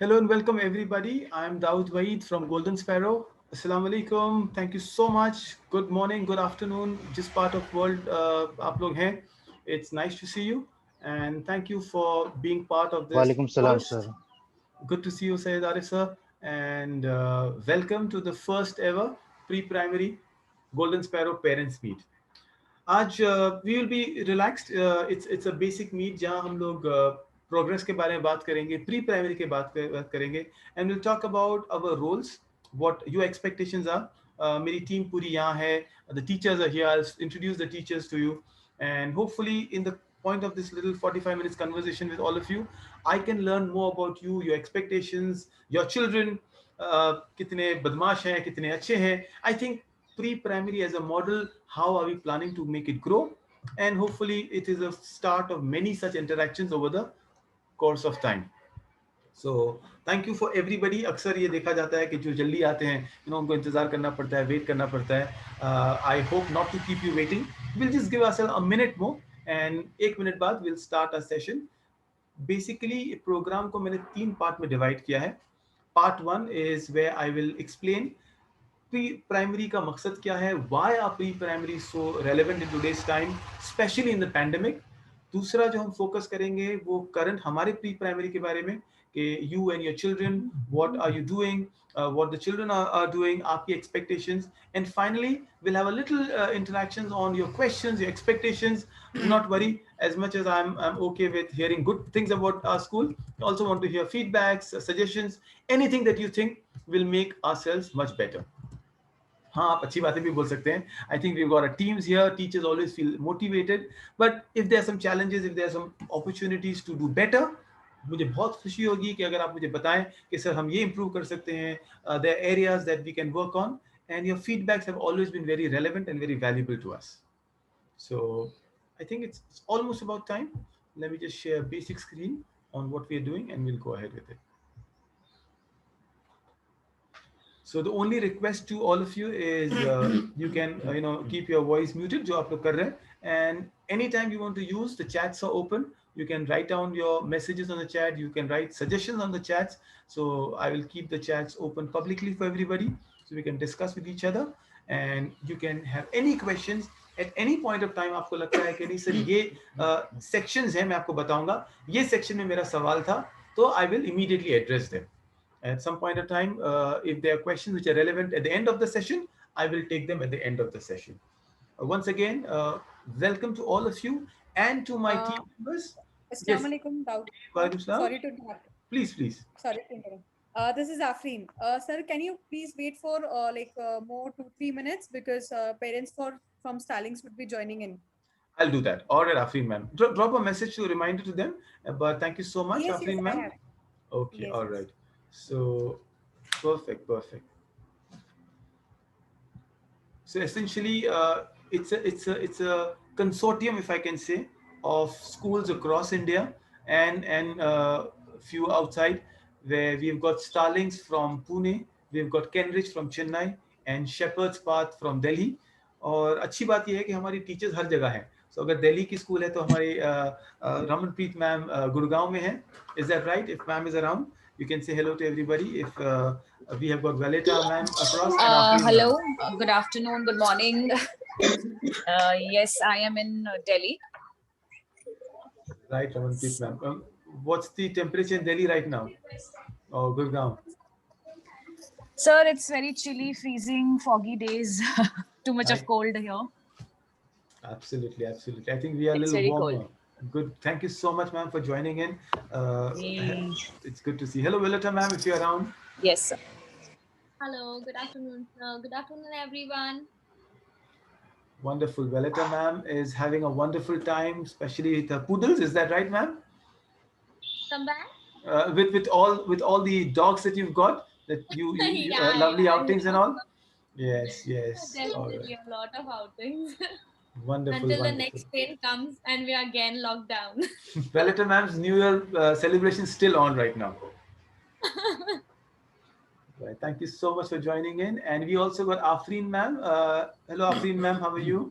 Hello and welcome everybody. I'm Dawood Waeed from Golden Sparrow. Assalamu alaikum. Thank you so much. Good morning, good afternoon. Just part of world आप लोग हैं. It's nice to see you and thank you for being part of this Walaikum salam, first. sir. Good to see you, Syed Arif sir, and welcome to the first ever pre-primary Golden Sparrow Parents Meet. आज we will be relaxed. It's a basic meet जहां हम लोग progress के बारे में बात करेंगे, pre primary के बात करेंगे and will talk about our roles, what your expectations are. मेरी टीम पूरी यहाँ है, the teachers are here. I introduce the teachers to you and hopefully in the point of this little 45 minutes conversation with all of you, I can learn more about you, your expectations, your children. कितने बदमाश हैं, कितने अच्छे हैं. I think pre-primary as a model, how are we planning to make it grow, and hopefully it is a start of many such interactions over the course of time. So thank you for everybody. अक्सर ये देखा जाता है कि जो जल्दी आते हैं उनको इंतजार करना पड़ता है, वेट करना पड़ता है. I hope not to keep you waiting. Will just give us a minute more and 1 minute बाद will start a session. Basically program को मैंने 3 पार्ट में डिवाइड किया है. Part 1 is way I will explain pre primary का मकसद क्या है, why are pre primary so relevant in today's time, specially in the pandemic. दूसरा जो हम फोकस करेंगे वो करंट हमारे प्री प्राइमरी के बारे में कि you and your children, what are you doing, what the children are doing, आपकी expectations, and finally we'll have a little interactions on your questions, your expectations. Do not worry, as much as I'm okay with hearing good things about our school, I also want to hear feedbacks, suggestions, anything that you think will make ourselves much better. हाँ, आप अच्छी बातें भी बोल सकते हैं. I think we got a teams here. Teachers always feel motivated, but if there are some challenges, if there are some opportunities to do better, मुझे बहुत खुशी होगी कि अगर आप मुझे बताएं कि सर हम ये इम्प्रूव कर सकते हैं. Their areas that we can work on, and your feedbacks have always been very relevant and very valuable to us. So I think it's almost about time. Let me just share a basic screen on what we are doing and we'll go ahead with it. So the only request to all of you is you can keep your voice muted जो आप लोग कर रहे हैं, and anytime you want to use, the chats are open. You can write down your messages on the chat. You can write suggestions on the chats. So I will keep the chats open publicly for everybody so we can discuss with each other, and you can have any questions at any point of time. आपको लगता है कि नहीं sir ये sections हैं, मैं आपको बताऊंगा ये section में मेरा सवाल था, तो I will immediately address them. At some point of time, if there are questions which are relevant at the end of the session, I will take them at the end of the session. Once again, welcome to all of you and to my Uh, team members. Assalamu Yes, alaikum, Daud sir. Walaikum Salam. Sorry to interrupt. Please, please. Sorry to interrupt. This is Afreen. Sir, can you please wait for more 2-3 minutes because parents from Stallings would be joining in. I'll do that. All right, Afreen ma'am. Drop a message to reminder to them. But thank you so much, Yes, Afreen I ma'am. have. Okay, Yes, all yes. right. So, perfect, perfect. So essentially, it's a consortium, if I can say, of schools across India and few outside, where we've got Starlings from Pune, we've got Kenrich from Chennai, and Shepherd's Path from Delhi. और अच्छी बात यह है कि हमारी teachers हर जगह हैं. So अगर दिल्ली की स्कूल है तो हमारी रमनप्रीत मैम गुड़गांव में है. Is that right? If ma'am is around, you can say hello to everybody. If we have got Valeta ma'am across and Afreen Hello, ma'am. good afternoon, good morning. Yes, I am in Delhi. Right, Ramanpreet ma'am. What's the temperature in Delhi right now? Oh, Gurgaon. Sir, it's very chilly, freezing, foggy days. Too much of cold here. Absolutely, absolutely. I think we are a It's little very warmer. cold. Good. Thank you so much, ma'am, for joining in. Mm. It's good to see. Hello, Valeta ma'am, if you're around. Yes, sir. Hello, good afternoon. Good afternoon, everyone. Wonderful. Valeta ma'am is having a wonderful time, especially with the poodles. Is that right, ma'am? Come back. With all the dogs that you've got, that you Yeah, lovely yeah, outings and all. Yes, yes. All right. definitely a lot of outings Wonderful, until the wonderful. next train comes and we are again locked down. Valeta ma'am's New Year celebration still on right now. Right. Thank you so much for joining in. And we also got Afreen ma'am. Hello, Afreen ma'am. How are you?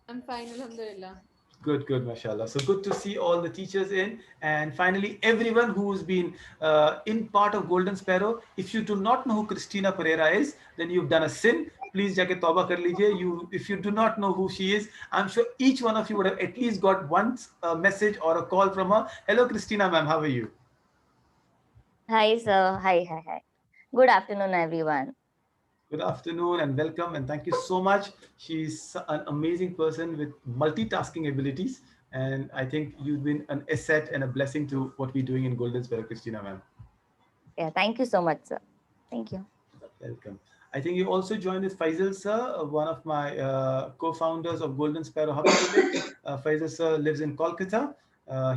I'm fine, Alhamdulillah. Good, mashallah. So good to see all the teachers in, and finally everyone who's been in part of Golden Sparrow. If you do not know who Christina Pereira is, then you've done a sin. Please jaake tauba kar lijiye. If you do not know who she is, I'm sure each one of you would have at least got once a message or a call from her. Hello, Christina, ma'am. How are you? Hi, sir. Hi. Good afternoon, everyone. Good afternoon and welcome, and thank you so much. She's an amazing person with multitasking abilities, and I think you've been an asset and a blessing to what we're doing in Golden Sparrow, Christina, ma'am. Yeah, thank you so much, sir. Thank you. Welcome. I think you also joined with Faisal sir, one of my co-founders of Golden Sparrow Hub today. Faisal sir lives in Kolkata.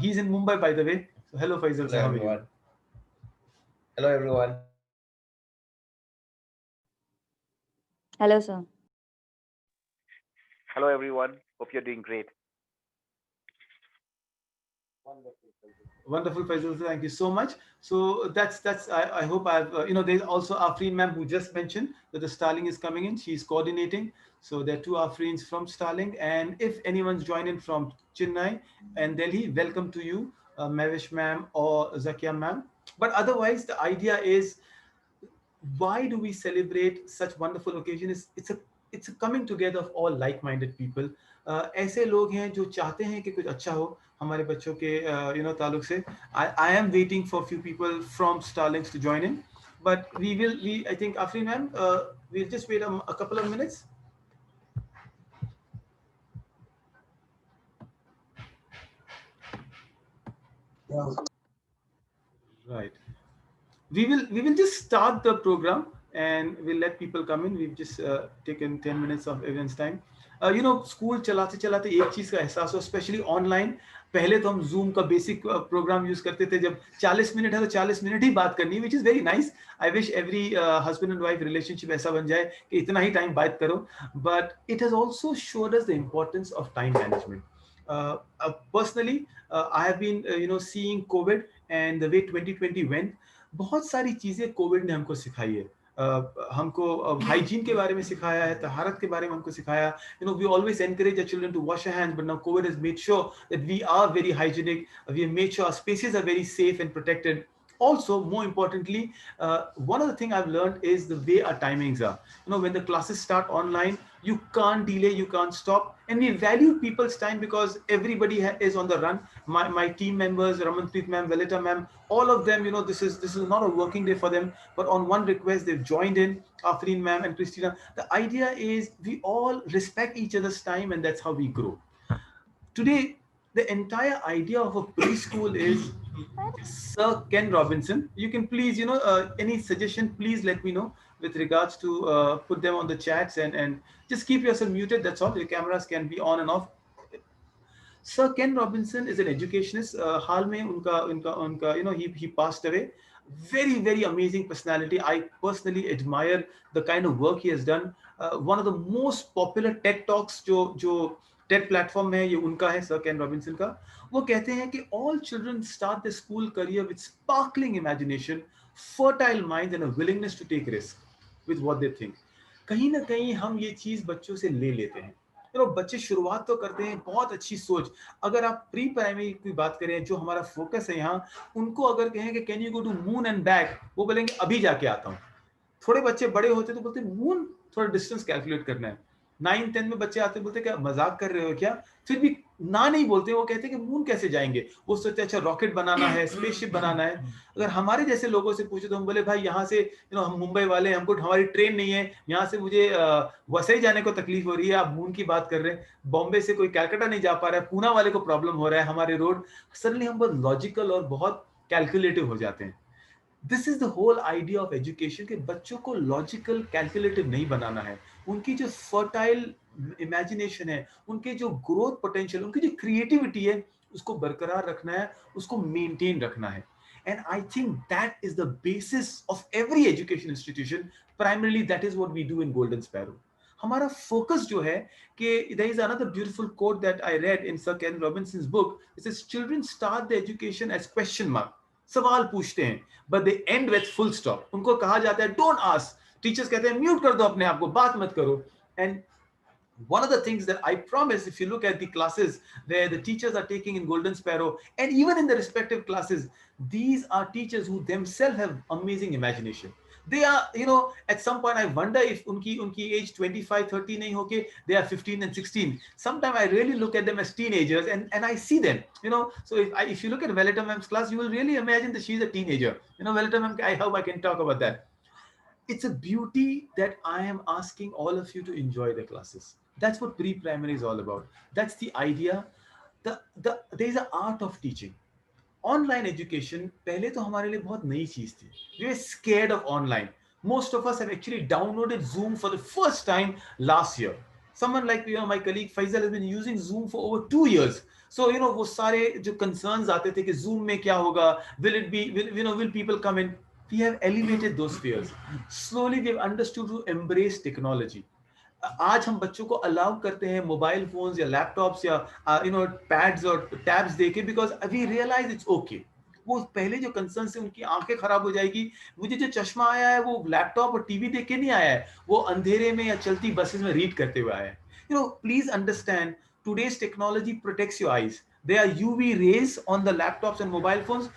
He's in Mumbai, by the way. So hello, Faisal sir. Hello, How are you? everyone. Hello, everyone. Hello, sir. Hello, everyone. Hope you're doing great. Wonderful, Faisal sir. Thank you so much. So that's. I hope I've there's also Afreen ma'am who just mentioned that the Starling is coming in. She's coordinating. So there are two Afreens from Starling, and if anyone's joining from Chennai and Delhi, welcome to you, Mavish ma'am or Zakia ma'am. But otherwise, the idea is, why do we celebrate such wonderful occasion? It's a coming together of all like-minded people. ऐसे लोग हैं जो चाहते हैं कि कुछ अच्छा हो हमारे बच्चों के ताल्लुक से. I am waiting for a few people from Starlinks to join in, but we I think Afreen ma'am, we'll just wait a couple of minutes. Right. We will just start the program and we'll let people come in. We've just taken 10 minutes of everyone's time. School चलाते चलाते एक चीज का एहसास हो, specially online. पहले तो हम जूम का बेसिक प्रोग्राम यूज करते थे, जब 40 मिनट है तो 40 मिनट ही बात करनी है, which is very nice. I wish every husband and wife relationship ऐसा बन जाए कि इतना ही टाइम बात करो. But it has also showed us the importance of time management. Personally, I have been seeing COVID and the way 2020 went. बहुत सारी चीजें कोविड ने हमको सिखाई है. हमको हाइजीन के बारे में सिखाया है, तहारत के बारे में हमको सिखाया. We always encourage our children to wash their hands, but now COVID has made sure that we are very hygienic. We have made sure our spaces are very safe and protected. Also, more importantly, one of the things I've learned is the way our timings are. When the classes start online, you can't delay, you can't stop, and we value people's time because everybody is on the run. My team members, Ramanpreet ma'am, Valita ma'am, all of them, this is not a working day for them, but on one request they've joined in. Afreen ma'am and Christina, the idea is we all respect each other's time, and that's how we grow. Today, the entire idea of a preschool is Sir Ken Robinson. You can please, any suggestion, please let me know with regards to put them on the chats, and just keep yourself muted. That's all. Your cameras can be on and off. Sir Ken Robinson is an educationist. हाल में उनका he passed away. Very, very amazing personality. I personally admire the kind of work he has done. One of the most popular TED Talks जो TED platform है, ये उनका है, Sir Ken Robinson का. वो कहते हैं कि all children start their school career with sparkling imagination, fertile minds, and a willingness to take risk with what they think. कहीं ना कहीं हम ये चीज बच्चों से ले लेते हैं. बच्चे शुरुआत तो करते हैं बहुत अच्छी सोच. अगर आप प्री प्राइमरी की बात करें, जो हमारा फोकस है यहाँ, उनको अगर कहें कि can you go to moon and back, वो बोलेंगे अभी जाके आता हूँ. थोड़े बच्चे बड़े होते तो बोलते मून थोड़ा डिस्टेंस कैलकुलेट करना है. 9-10 में बच्चे आते बोलते क्या मजाक कर रहे हो क्या, फिर भी ना नहीं बोलते. वो कहते हैं कि मून कैसे जाएंगे. वो सोचते अच्छा रॉकेट बनाना है, स्पेसशिप बनाना है. अगर हमारे जैसे लोगों से पूछे तो हम बोले भाई यहाँ से हम मुंबई वाले हैं, हमको हमारी ट्रेन नहीं है, यहाँ से मुझे वसई जाने को तकलीफ हो रही है, आप मून की बात कर रहे हैं. बॉम्बे से कोई कैलकाटा नहीं जा पा रहा है, पूना वाले को प्रॉब्लम हो रहा है, हमारे रोड. सडनली हम बहुत लॉजिकल और बहुत कैलकुलेटिव हो जाते हैं. This is the whole idea of education कि बच्चों को लॉजिकल कैलकुलेटिव नहीं बनाना है. उनकी जो फर्टाइल इमेजिनेशन है, उनके जो ग्रोथ पोटेंशियल, उनकी जो क्रिएटिविटी है, उसको बरकरार रखना है, उसको मेंटेन रखना है. And I think that is the basis of every education institution. Primarily that is what we do in Golden Sparrow. हमारा फोकस जो है कि there is another beautiful quote that I read in Sir Ken Robinson's book. It says children start the education as question mark. सवाल पूछते हैं, but they end with full stop. उनको कहा जाता है डोंट आस्क. टीचर्स कहते हैं mute कर दो अपने आप को, बात मत करो. And One of the things that I promise, if you look at the classes where the teachers are taking in Golden Sparrow, and even in the respective classes, these are teachers who themselves have amazing imagination. They are, at some point I wonder if unki age 25, 30 nahi hoke, they are 15 and 16. Sometimes I really look at them as teenagers, and I see them, So if you look at Valetta Ma'am's class, you will really imagine that she's a teenager. Valetta Ma'am, I hope I can talk about that. It's a beauty that I am asking all of you to enjoy the classes. That's what pre-primary is all about. That's the idea. There's an art of teaching. Online education पहले तो हमारे लिए बहुत नई चीज थी. We were scared of online. Most of us have actually downloaded Zoom for the first time last year. Someone like my colleague Faisal has been using Zoom for over 2 years. So वो सारे जो concerns आते थे कि Zoom में क्या होगा, will people come in? We have elevated those fears. Slowly we have understood to embrace technology. आज हम बच्चों को अलाउ करते हैं मोबाइल फोन्स या लैपटॉप्स या पैड्स और टैब्स देके, because we realise it's okay. वो पहले जो कंसर्न से उनकी आंखें खराब हो जाएगी. मुझे जो चश्मा आया है वो लैपटॉप और टीवी देख के नहीं आया है, वो अंधेरे में या चलती बसेस में रीड करते हुए आया है. Please understand, today's technology protects your eyes. There are UV rays on the laptops and mobile phones.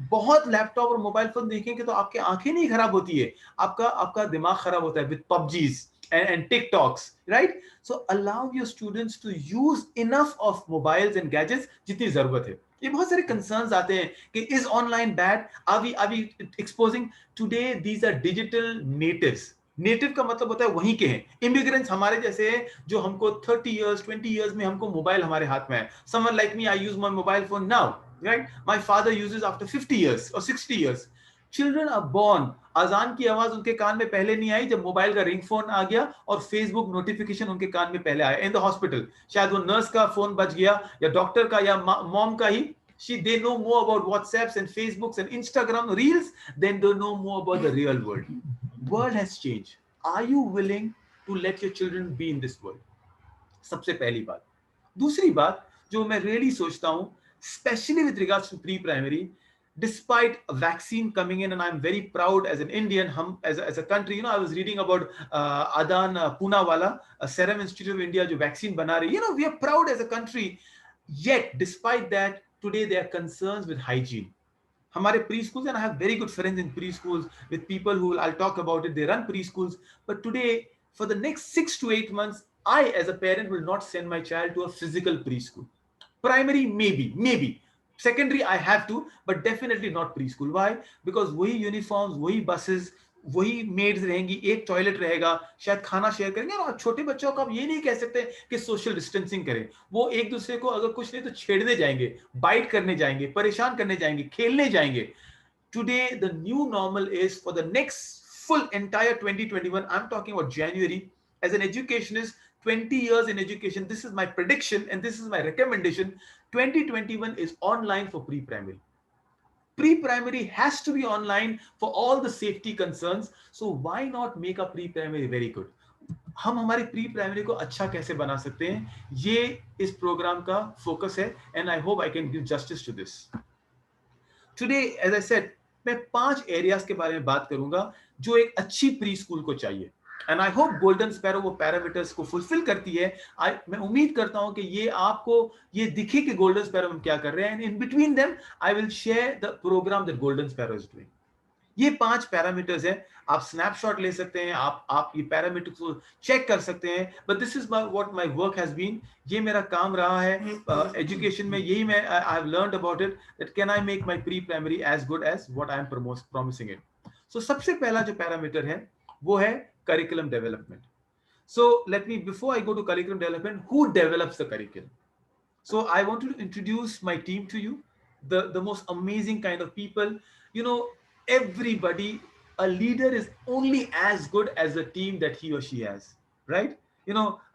बहुत लैपटॉप और मोबाइल फोन देखेंगे तो आपकी आंखें नहीं खराब होती है, आपका दिमाग खराब होता है with PUBGs and TikToks, right? So allow your students to use enough of mobiles and gadgets जितनी जरूरत है. ये बहुत सारे concerns आते हैं कि is online bad? Are we exposing? Today these are digital natives. Native का मतलब होता है वहीं के हैं. इमिग्रेंट्स हमारे जैसे हैं जो हमको 30 years 20 years में हमको मोबाइल हमारे हाथ में है. Someone like me, I use my mobile phone now, right? My father uses after 50 years or 60 years. Children are born, अजान की आवाज उनके कान में पहले नहीं आई जब मोबाइल का रिंग फोन आ गया और फेसबुक नोटिफिकेशन उनके कान में पहले आया. इन द हॉस्पिटल शायद वो नर्स का फोन बज गया या डॉक्टर का या मॉम का ही. They know more about WhatsApps and Facebooks and Instagram reels than they know more about the real world. World has changed. Are you willing to let your children be in this world? सबसे पहली बात. दूसरी बात जो मैं really सोचता हूं, especially with regards to pre-primary, despite a vaccine coming in, and I'm very proud as an Indian, as a country, I was reading about Adan Poonawalla, a Serum Institute of India, जो vaccine बना रही, we are proud as a country. Yet, despite that, today there are concerns with hygiene. हमारे preschools, and I have very good friends in preschools with people who I'll talk about it. They run preschools, but today, for the next 6 to 8 months, I, as a parent, will not send my child to a physical preschool. Primary, maybe. Secondary, I have to, but definitely not preschool. Why? Because वही uniforms, वही buses, वही maids रहेंगी, एक toilet रहेगा, शायद खाना share करेंगे. और छोटे बच्चों को आप ये नहीं कह सकते कि सोशल डिस्टेंसिंग करें. वो एक दूसरे को अगर कुछ नहीं तो छेड़ने जाएंगे, बाइट करने जाएंगे, परेशान करने जाएंगे, खेलने जाएंगे. Today the new normal is, for the next full entire 2021, I'm talking about January, as an educationist, 20 years in education, this is my prediction and this is my recommendation. 2021 is online for pre-primary. Pre-primary has to be online for all the safety concerns. So why not make a pre-primary very good? हम हमारी pre primary को अच्छा कैसे बना सकते हैं, ये इस प्रोग्राम का फोकस है, and I hope I can give justice to this. Today as I said, मैं 5 एरियाज के बारे में बात करूंगा जो एक अच्छी प्री स्कूल को चाहिए, and I hope golden sparrow वो पैरामीटर्स को फुलफिल करती है. मैं उम्मीद करता हूं कि ये आपको ये दिखे कि गोल्डन स्पैरो हम क्या कर रहे हैं, and in between them I will share the programme that Golden Sparrow is doing. ये 5 पैरामीटर्स हैं, आप स्नैपशॉट ले सकते हैं, आप ये पैरामीटर्स को चेक कर सकते हैं. But this is what my work has been. ये मेरा काम रहा है एजुकेशन में. यही मैं I have learned about it, that can I make my pre primary as good as what I am promising it. So सबसे पहला जो पैरामीटर है वो है curriculum development. So let me, before I go to curriculum development, who develops the curriculum? So I want to introduce my team to you, the most amazing kind of people. Everybody, a leader is only as good as the team that he or she has, right?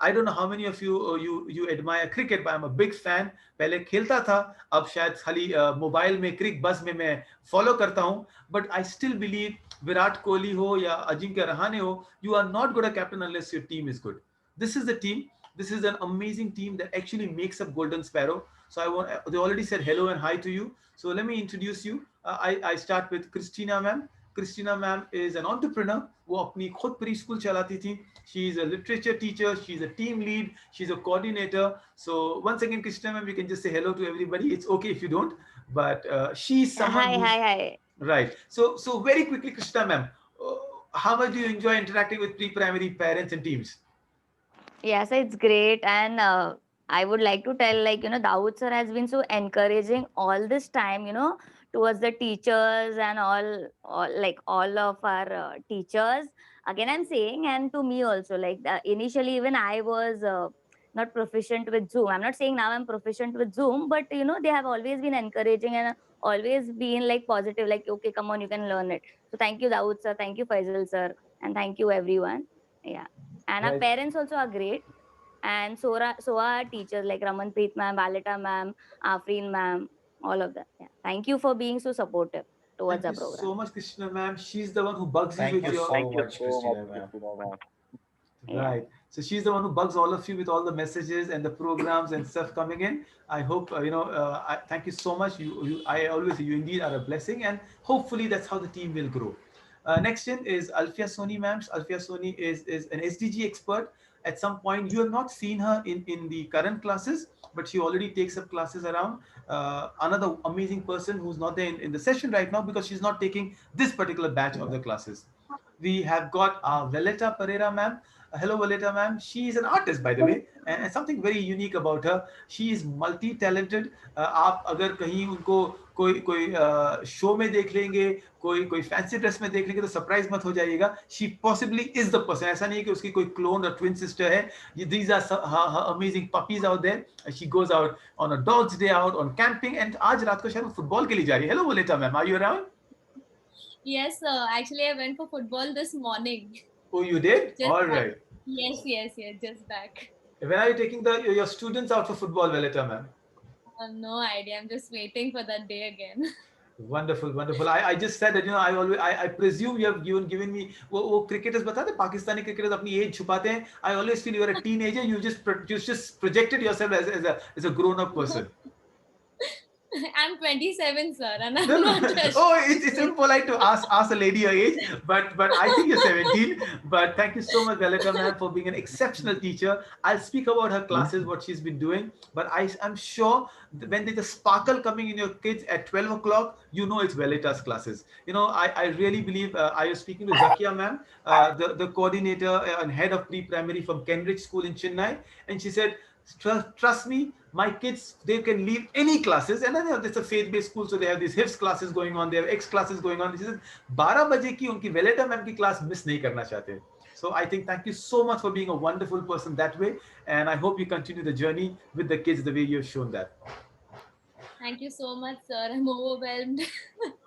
I don't know how many of you admire cricket, but I'm a big fan. पहले खेलता था, अब शायद खाली mobile में क्रिक बस में मैं फॉलो करता हूं. But I still believe Virat Kohli हो या अजिंक्य रहाणे हो, you are not good a captain unless your team is good. This is the team. This is an amazing team that actually makes up Golden Sparrow. So they already said hello and hi to you. So let me introduce you. I start with Christina ma'am. Christina ma'am is an entrepreneur. वो अपनी खुद pre school चलाती थी. She is a literature teacher. She's a team lead. She's a coordinator. So once again, Christina ma'am, you can just say hello to everybody. It's okay if you don't, but she's someone Hi, who's hi, hi. right. So very quickly, Christina ma'am, uh, how much do you enjoy interacting with pre-primary parents and teams? Yeah, so it's great. And I would like to tell, like, Dawood sir has been so encouraging all this time, towards the teachers and all of our teachers. Again, I'm saying, and to me also, like, initially, even I was not proficient with Zoom. I'm not saying now I'm proficient with Zoom, but, they have always been encouraging and always been like positive, like, okay, come on, you can learn it. So thank you, Dawood sir. Thank you, Faisal sir. And thank you, everyone. Yeah. And our Right. parents also are great. And so are teachers like Ramanpreet ma'am, Valeta ma'am, Afreen ma'am, all of them. Yeah. Thank you for being so supportive towards Thank our you program. so much, Christina ma'am. She's the one who bugs you Thank with you your so Thank you much, so much, Christina ma'am. Christina ma'am. Yeah. right. So she's the one who bugs all of you with all the messages and the programs and stuff coming in. I hope thank you so much. I always you indeed are a blessing, and hopefully that's how the team will grow. Next in is Alfia Soni, ma'am. Alfia Soni is an SDG expert. At some point, you have not seen her in the current classes, but she already takes up classes around. Another amazing person who's not there in the session right now because she's not taking this particular batch of the classes. We have got Valeta Pereira, ma'am. Hello, Valeta, ma'am. She is an artist, by the way, and something very unique about her. She is multi-talented. आप अगर कहीं उनको कोई कोई show में देख लेंगे, कोई फैंसी ड्रेस में देख लेंगे तो सरप्राइज मत हो जाइएगा. She possibly is the person. ऐसा नहीं है कि उसकी कोई क्लोन और ट्विन सिस्टर है. These are her amazing puppies out there. She goes out on a dog's day out on camping, and आज रात को शायद वो फुटबॉल के लिए जा रही है. Hello, Valeta, ma'am. Are you around? Yes, actually, I went for football this morning. Oh, you did? Just All back. right. Yes, just back. When are you taking your students out for football, Valeta, ma'am? No idea. I'm just waiting for that day again. Wonderful, wonderful. I just said that I presume you have given me वो cricketers बताते हैं Pakistani cricketers अपनी age छुपाते हैं. I always feel you are a teenager. You just projected yourself as a grown up person. I'm 27, sir, and I'm No, no. not a Oh, it's impolite to ask a lady her age, but I think you're 17. But thank you so much, Valeta ma'am, for being an exceptional teacher. I'll speak about her classes, what she's been doing. But I'm sure when there's a sparkle coming in your kids at 12 o'clock, you know it's Valeta's classes. I really believe I was speaking to Zakia ma'am, the coordinator and head of pre-primary from Cambridge School in Chennai, and she said, trust me, my kids, they can leave any classes, and then it's a faith-based school, so they have these HIFS classes going on, they have X classes going on. This is 12 बजे की उनकी Valletta ma'am की class miss नहीं करना चाहते. So I think thank you so much for being a wonderful person that way, and I hope you continue the journey with the kids the way you've shown that. Thank you so much, sir. I'm overwhelmed.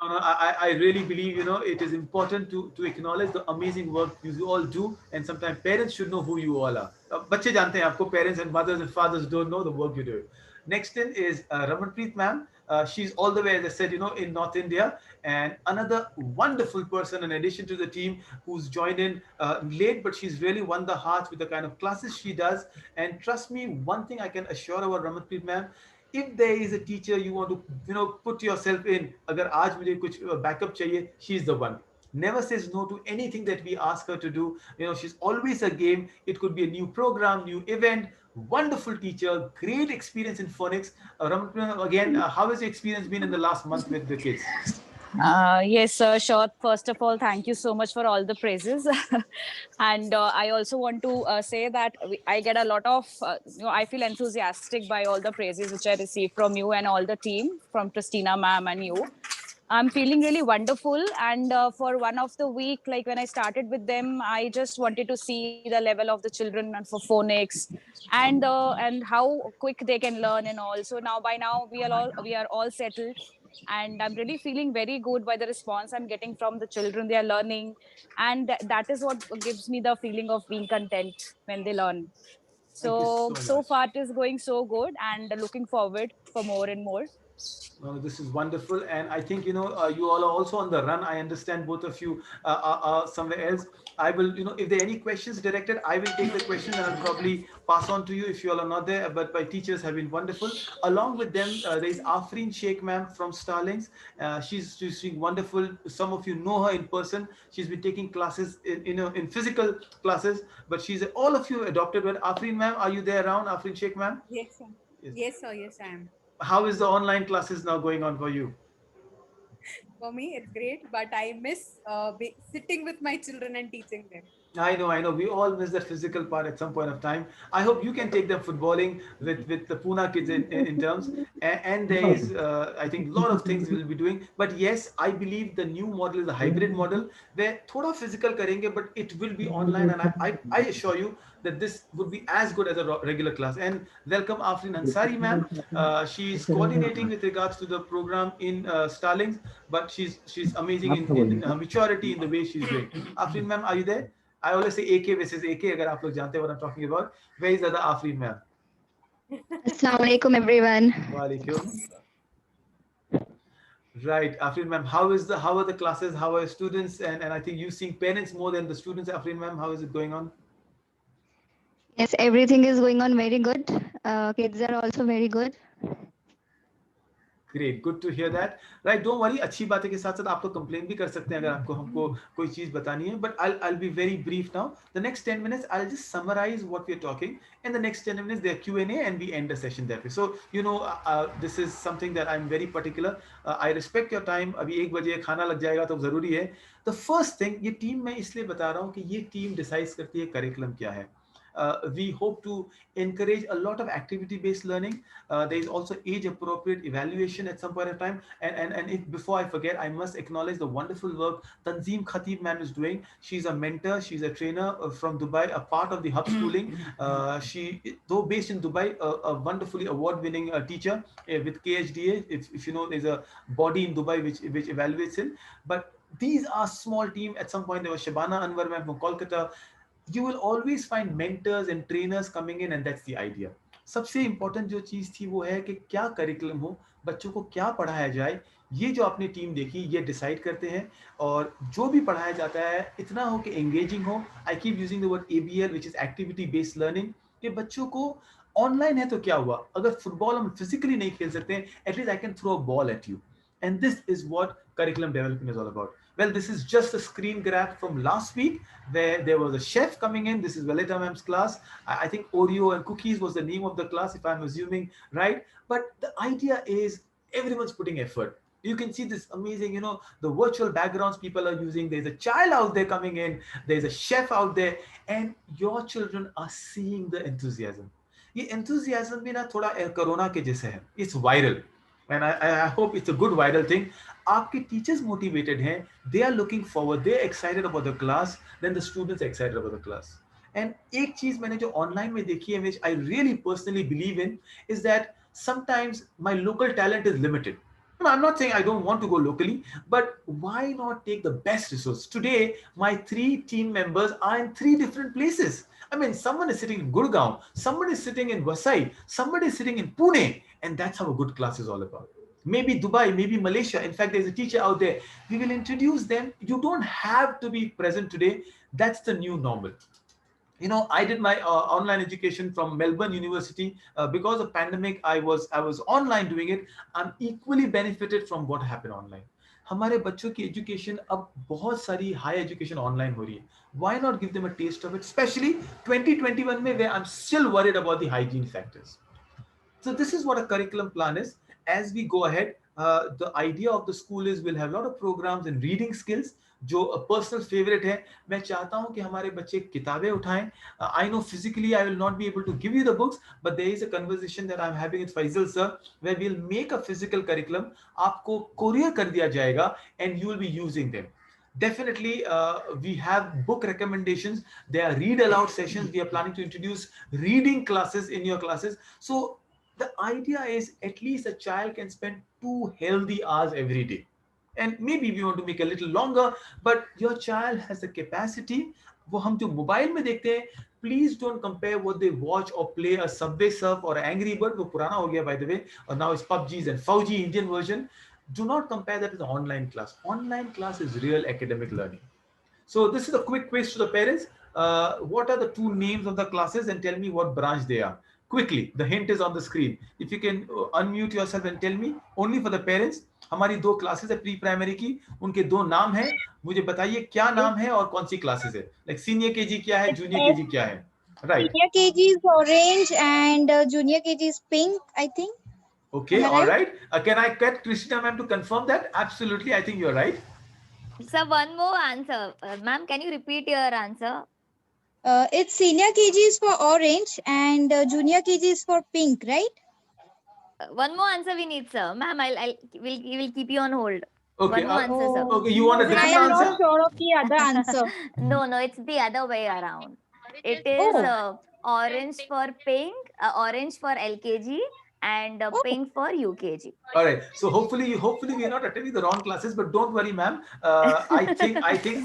No, I really believe it is important to acknowledge the amazing work you all do, and sometimes parents should know who you all are. बच्चे जानते हैं आपको, parents and mothers and fathers don't know the work you do. Next in is Ramanpreet ma'am. She's all the way, as I said, in North India, and another wonderful person in addition to the team who's joined in late, but she's really won the hearts with the kind of classes she does. And trust me, one thing I can assure about Ramanpreet ma'am, if there is a teacher you want to put yourself in, agar aaj mujhe kuch backup chahiye, she's the one. Never says no to anything that we ask her to do. She's always a game. It could be a new program, new event. Wonderful teacher, great experience in phonics. Raman, again, how has your experience been in the last month with the kids? Yes, sure. First of all, thank you so much for all the praises. And I also want to say that I get a lot of, I feel enthusiastic by all the praises which I receive from you and all the team, from Christina ma'am and you. I'm feeling really wonderful. And for one of the week, like when I started with them, I just wanted to see the level of the children and for phonics and how quick they can learn and all. So now we are all settled, and I'm really feeling very good by the response I'm getting from the children. They are learning, and that is what gives me the feeling of being content when they learn. Thank you So so so much. far it is going so good, and looking forward for more and more. No, this is wonderful, and I think you all are also on the run. I understand both of you are somewhere else. I will, if there are any questions directed, I will take the questions and I'll probably pass on to you if you all are not there. But my teachers have been wonderful. Along with them, there is Afreen Sheikh ma'am from Starlings. She's doing wonderful. Some of you know her in person. She's been taking classes in physical classes, but she's all of you adopted. But Afreen ma'am, are you there around? Afreen Sheikh ma'am? Yes, sir. Yes. Yes, sir. Yes, I am. How is the online classes now going on for you? For me, it's great, but I miss sitting with my children and teaching them. I know, I know. We all miss that physical part at some point of time. I hope you can take them footballing with the Pune kids in terms. And there is, I think, a lot of things we'll be doing. But yes, I believe the new model is a hybrid model where thoda physical karenge, but it will be online. And I assure you that this would be as good as a regular class. And welcome Afreen Ansari, ma'am. She is coordinating with regards to the program in Starlings, but she's amazing in her maturity in the way she's doing. Afreen, ma'am, are you there? I always say AK versus AK. अगर आप लोग जानते हैं what I'm talking about. Where is the other Afreen ma'am? Assalamualaikum everyone. Walaikum. Right, Afreen ma'am. How are the classes? How are students? And I think you seeing parents more than the students. Afreen ma'am, how is it going on? Yes, everything is going on very good. Kids are also very good. Great, good to hear that. Right, don't worry. अच्छी बातें के साथ साथ आप लोग complain भी कर सकते हैं अगर आपको हमको कोई चीज बतानी है. But I'll be very brief now. The next 10 minutes I'll just summarize what we're talking. In the next 10 minutes there Q&A and we end the session that way. So this is something that I'm very particular. I respect your time. अभी 1 बजे खाना लग जाएगा तो जरूरी है. The first thing ये team मैं इसलिए बता रहा हूँ कि ये टीम डिसाइड करती है करिकुलम क्या है. We hope to encourage a lot of activity-based learning. There is also age-appropriate evaluation at some point in time. And if before I forget, I must acknowledge the wonderful work Tanzeem Khatib ma'am is doing. She's a mentor, she's a trainer from Dubai, a part of the Hub Schooling. She, though based in Dubai, a wonderfully award-winning teacher with KHDA. If you know, there's a body in Dubai which evaluates it. But these are small team. At some point, there was Shabana Anwar ma'am from Kolkata. You will always find mentors and trainers coming in, and that's the idea. सबसे important जो चीज थी वो है कि क्या curriculum हो, बच्चों को क्या पढ़ाया जाए, ये जो आपने टीम देखी ये डिसाइड करते हैं. और जो भी पढ़ाया जाता है इतना हो कि एंगेजिंग हो. I keep using the word ABL which is activity based learning. कि बच्चों को ऑनलाइन है तो क्या हुआ, अगर फुटबॉल हम फिजिकली नहीं खेल सकते, at least I can throw a ball at you. And this is what curriculum development is all about. Well, this is just a screen grab from last week where there was a chef coming in. This is Valeta ma'am's class. I think Oreo and cookies was the name of the class, if I'm assuming, right? But the idea is everyone's putting effort. You can see this amazing, the virtual backgrounds people are using. There's a child out there coming in. There's a chef out there. And your children are seeing the enthusiasm. ये enthusiasm भी ना थोड़ा corona के जैसे है. It's viral. And I hope it's a good viral thing. आपके teachers motivated हैं, they are looking forward, they are excited about the class, then the students are excited about the class. And एक चीज मैंने जो online में देखी है, which I really personally believe in, is that sometimes my local talent is limited. I'm not saying I don't want to go locally, but why not take the best resource? Today, my 3 team members are in 3 different places. I mean, someone is sitting in Gurgaon, someone is sitting in Vasai, somebody is sitting in Pune, and that's how a good class is all about. Maybe Dubai, maybe Malaysia. In fact, there's a teacher out there. We will introduce them. You don't have to be present today. That's the new normal. I did my online education from Melbourne University. Because of pandemic, I was online doing it. I'm equally benefited from what happened online. हमारे बच्चों की education अब बहुत सारी high education online हो रही है. Why not give them a taste of it, especially 2021 में where I'm still worried about the hygiene factors. So this is what a curriculum plan is. As we go ahead, the idea of the school is we'll have a lot of programs in reading skills. जो personal favourite है, मैं चाहता हूं कि हमारे बच्चे किताबें उठाएं. I know physically I will not be able to give you the books, but there is a conversation that I am having with Faizal sir where we will make a physical curriculum. आपको courier कर दिया जाएगा and you will be using them. Definitely, we have book recommendations. There are read aloud sessions. We are planning to introduce reading classes in your classes. So the idea is at least a child can spend 2 healthy hours every day. And maybe we want to make a little longer, but your child has the capacity. वो हम जो mobile में देखते हैं Please don't compare what they watch or play a Subway Surf or Angry Bird, wo purana ho gaya by the way, or now it's PUBG's and Fauji Indian version. Do not compare that with the online class. Online class is real academic learning. So this is a quick quiz to the parents. What are the two names of the classes and tell me what branch they are. Quickly, the hint is on the screen. If you can unmute yourself and tell me, only for the parents. हमारी दो classes है pre primary की, उनके दो नाम है, मुझे बताइए क्या नाम है और कौन सी क्लासेस है. लाइक सीनियर केजी क्या है, जूनियर केजी क्या है. Right. Senior KG is orange and junior KG is pink, I think. Okay, Am I all right? right. Can I get Christina ma'am to confirm that? Absolutely, I think you're right. Sir, one more answer. Ma'am, can you repeat your answer? It's senior KG is for orange and junior KG is for pink, right? One more answer we need, sir. Ma'am, we'll keep you on hold. Okay, One more answer, sir. okay, you want a Because I different am answer? not sure of the other answer. No, it's the other way around. It is orange for pink, orange for LKG, and pink for UKG. All right. So hopefully we are not attending the wrong classes, but don't worry, ma'am. I think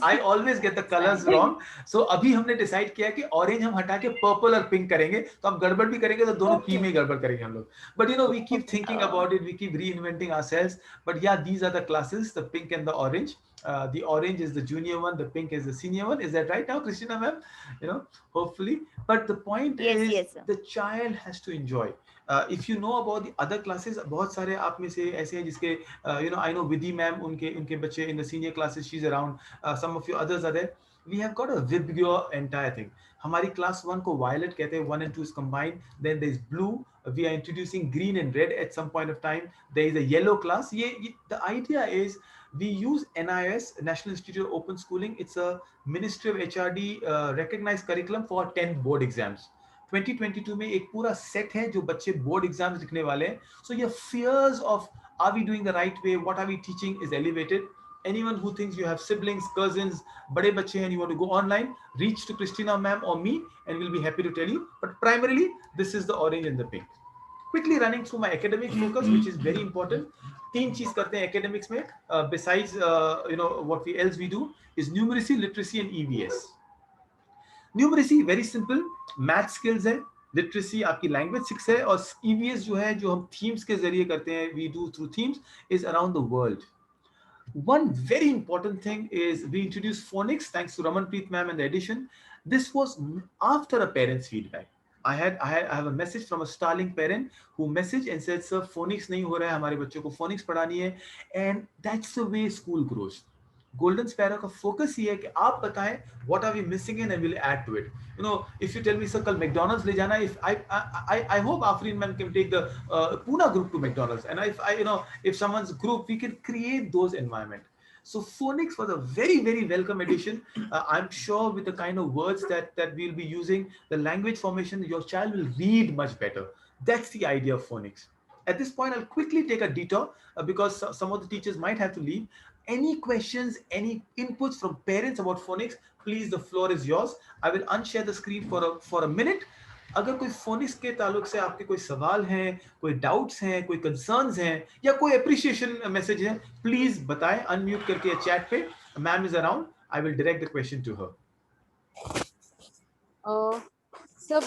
I always get the colors wrong. So अभी हमने decide किया कि orange हम हटा के purple और pink करेंगे. तो आप गड़बड़ भी करेंगे तो दोनों P में ही गड़बड़ करेंगे हम लोग. But you know we keep thinking about it, we keep reinventing ourselves. But yeah, these are the classes, the pink and the orange. The orange is the junior one, the pink is the senior one. Is that right now, Christina ma'am? You know, hopefully. But the point is, the child has to enjoy. If you know about the other classes, बहुत सारे आप में से ऐसे हैं जिसके you know, I know Vidhi ma'am, उनके बच्चे in the senior classes, she's around. Some of you others are there. We have got a Vibgyor entire thing. हमारी class 1 को violet कहते हैं, 1 and 2 is combined. Then there is blue. We are introducing green and red at some point of time. There is a yellow class. The idea is we use NIS, National Institute of Open Schooling. It's a Ministry of HRD recognized curriculum for 10 board exams. 2022 में एक पूरा set है जो बच्चे board exams लिखने वाले हैं. So your fears of are we doing the right way, what are we teaching is elevated. Anyone who thinks you have siblings, cousins, बड़े बच्चे हैं, and you want to go online, reach to Christina ma'am or me and we'll be happy to tell you. But primarily this is the orange and the pink. Quickly running through my academic focus, which is very important. तीन चीज करते हैं academics में, besides you know what else we do is numeracy, literacy and EVS. Numeracy very simple, math skills है, literacy आपकी language 6 है, और EVS जो है जो हम थीम्स के जरिए करते हैं, we do through themes, is around the world. One very important thing is we introduced phonics thanks to Ramanpreet ma'am and the edition. This was after a parent's feedback. I have a message from a Starling parent who messaged and said, sir, phonics नहीं हो रहा है, हमारे बच्चों को phonics पढ़ानी है, and that's the way school grows. Golden Sparrow का फोकस ये है कि आप बताएं what are we missing in and we'll add to it. You know, if you tell me sir कल McDonald's ले जाना, if I hope Afreen ma'am can take the Pune group to McDonald's, and if someone's group, we can create those environment. So phonics was a very, very welcome addition. I'm sure with the kind of words that we'll be using, the language formation, your child will read much better. That's the idea of phonics. At this point, I'll quickly take a detour because some of the teachers might have to leave. Any questions, any inputs from parents about phonics, please, the floor is yours. I will unshare the screen for a minute. अगर कोई phoenix के ताल्लुक से आपके कोई सवाल हैं, कोई डाउट्स हैं, कोई कंसर्न्स हैं या कोई अप्रिशिएशन मैसेज है, प्लीज बताएं अनम्यूट करके चैट पे. Ma'am is around, I will direct the question to her. So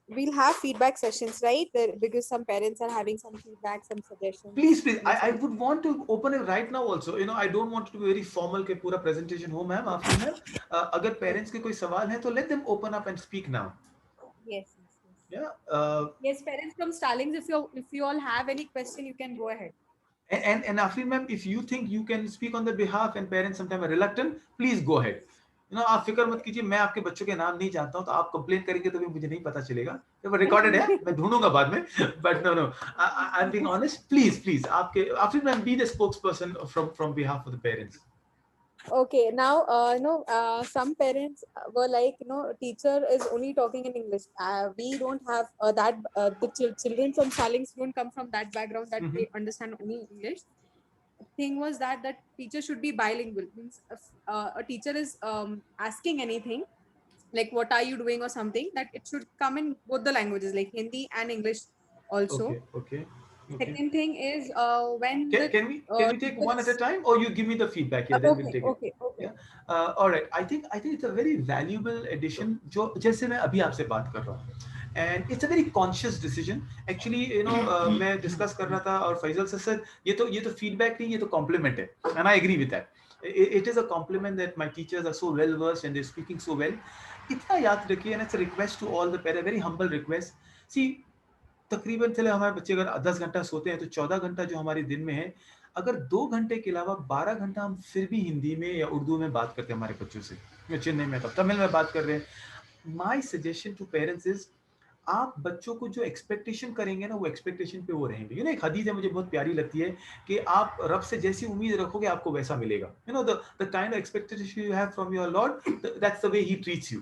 we'll have feedback sessions, right? Because some parents are having some feedback, some suggestions. Please. I would want to open it right now also. You know, I don't want it to be very formal के पूरा presentation हो ma'am आपकी ma'am. अगर parents के कोई सवाल है तो let them open up and speak now. Yes. Yeah. Yes, parents from Starlings, if you all have any question, you can go ahead. And Afreen ma'am, if you think you can speak on the behalf and parents sometimes are reluctant, please go ahead. You know, आप फिक्र मत कीजिए, मैं आपके बच्चों के नाम नहीं जानता हूँ, तो आप कंप्लेन करेंगे तो भी मुझे नहीं पता चलेगा. वो रिकॉर्डेड है, मैं ढूंढूंगा बाद में. But no, I'm being honest. Please, आपके Afreen ma'am, be the spokesperson from behalf of the parents. Okay, now some parents were like, teacher is only talking in English. We don't have that. The children from Starlings don't come from that background that they understand only English. The thing was that teacher should be bilingual. Means if a teacher is asking anything, like what are you doing or something, that it should come in both the languages, like Hindi and English also. Okay. Second thing is when can we take one at a time, or you give me the feedback? Yeah, then we'll take it. Okay. Yeah. Alright, I think it's a very valuable addition. जो जैसे मैं अभी आपसे बात कर रहा हूँ, and it's a very conscious decision. Actually, मैं discuss कर रहा था और फैजल से सर ये तो feedback नहीं, ये तो compliment है, and I agree with that. It is a compliment that my teachers are so well versed and they're speaking so well. इतना याद रखिए, and it's a request to all the parents, very humble request. See, तकरीबन चले हमारे बच्चे अगर 10 घंटा सोते हैं तो 14 घंटा जो हमारे दिन में है, अगर 2 घंटे के अलावा 12 घंटा हम फिर भी हिंदी में या उर्दू में बात करते हैं हमारे बच्चों से, या चेन्नई में तमिल में बात कर रहे हैं, my suggestion to parents is आप बच्चों को जो एक्सपेक्टेशन करेंगे ना, वो एक्सपेक्टेशन पे वो रहेंगे. एक हदीस है मुझे बहुत प्यारी लगती है कि आप रब से जैसी उम्मीद रखोगे आपको वैसा मिलेगा. The kind of expectation u have from your Lord, that's the way he treats you.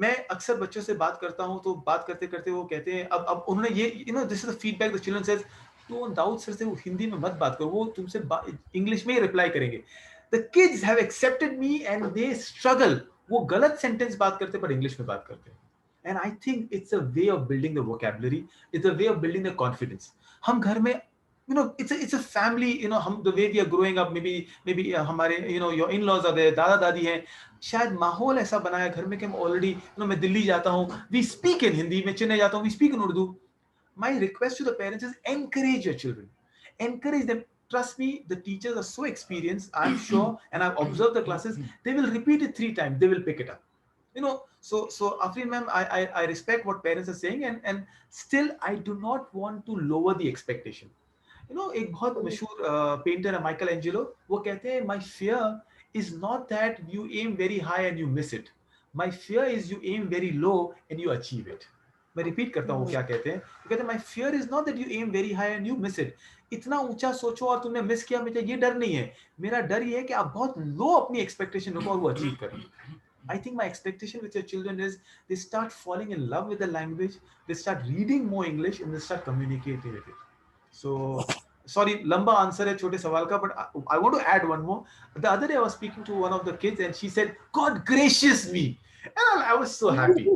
मैं अक्सर बच्चों से बात करता हूं तो बात करते करते वो कहते हैं, अब उन्होंने ये this is the feedback the children says, तो दाऊद सर से वो हिंदी में मत बात करो, वो तुमसे इंग्लिश में ही रिप्लाई करेंगे. The kids have accepted me and they struggle. वो गलत सेंटेंस बात करते पर इंग्लिश में बात करते हैं. And I think it's a way of building the vocabulary. It's a way of building the confidence. हम घर में, it's a family. हम the way we are growing up, maybe हमारे your in-laws are there, दादा दादी हैं. शायद माहौल ऐसा बनाया घर में कि हम already, मैं दिल्ली जाता हूँ, we speak in हिंदी, मैं चेन्नई जाता हूँ, we speak in Urdu. My request to the parents is encourage your children. Encourage them. Trust me, the teachers are so experienced. I'm sure, and I've observed the classes. They will repeat it 3 times. They will pick it up. So Afreen ma'am, I respect what parents are saying, and still I do not want to lower the expectation. एक बहुत मशहूर painter है Michael Angelo, वो कहते हैं my fear is not that you aim very high and you miss it. My fear is you aim very low and you achieve it. मैं repeat करता हूँ क्या कहते हैं. वो कहते हैं my fear is not that you aim very high and you miss it. इतना ऊंचा सोचो और तुमने मिस किया, मुझे ये डर नहीं है. मेरा डर ये है कि आप बहुत लो अपनी एक्सपेक्टेशन रखो और वो अचीव करें. I think my expectation with your children is they start falling in love with the language, they start reading more English, and they start communicating with it. So, sorry, lamba answer hai chote sawal ka, but I want to add one more. The other day I was speaking to one of the kids and she said, God gracious me. And I was so happy.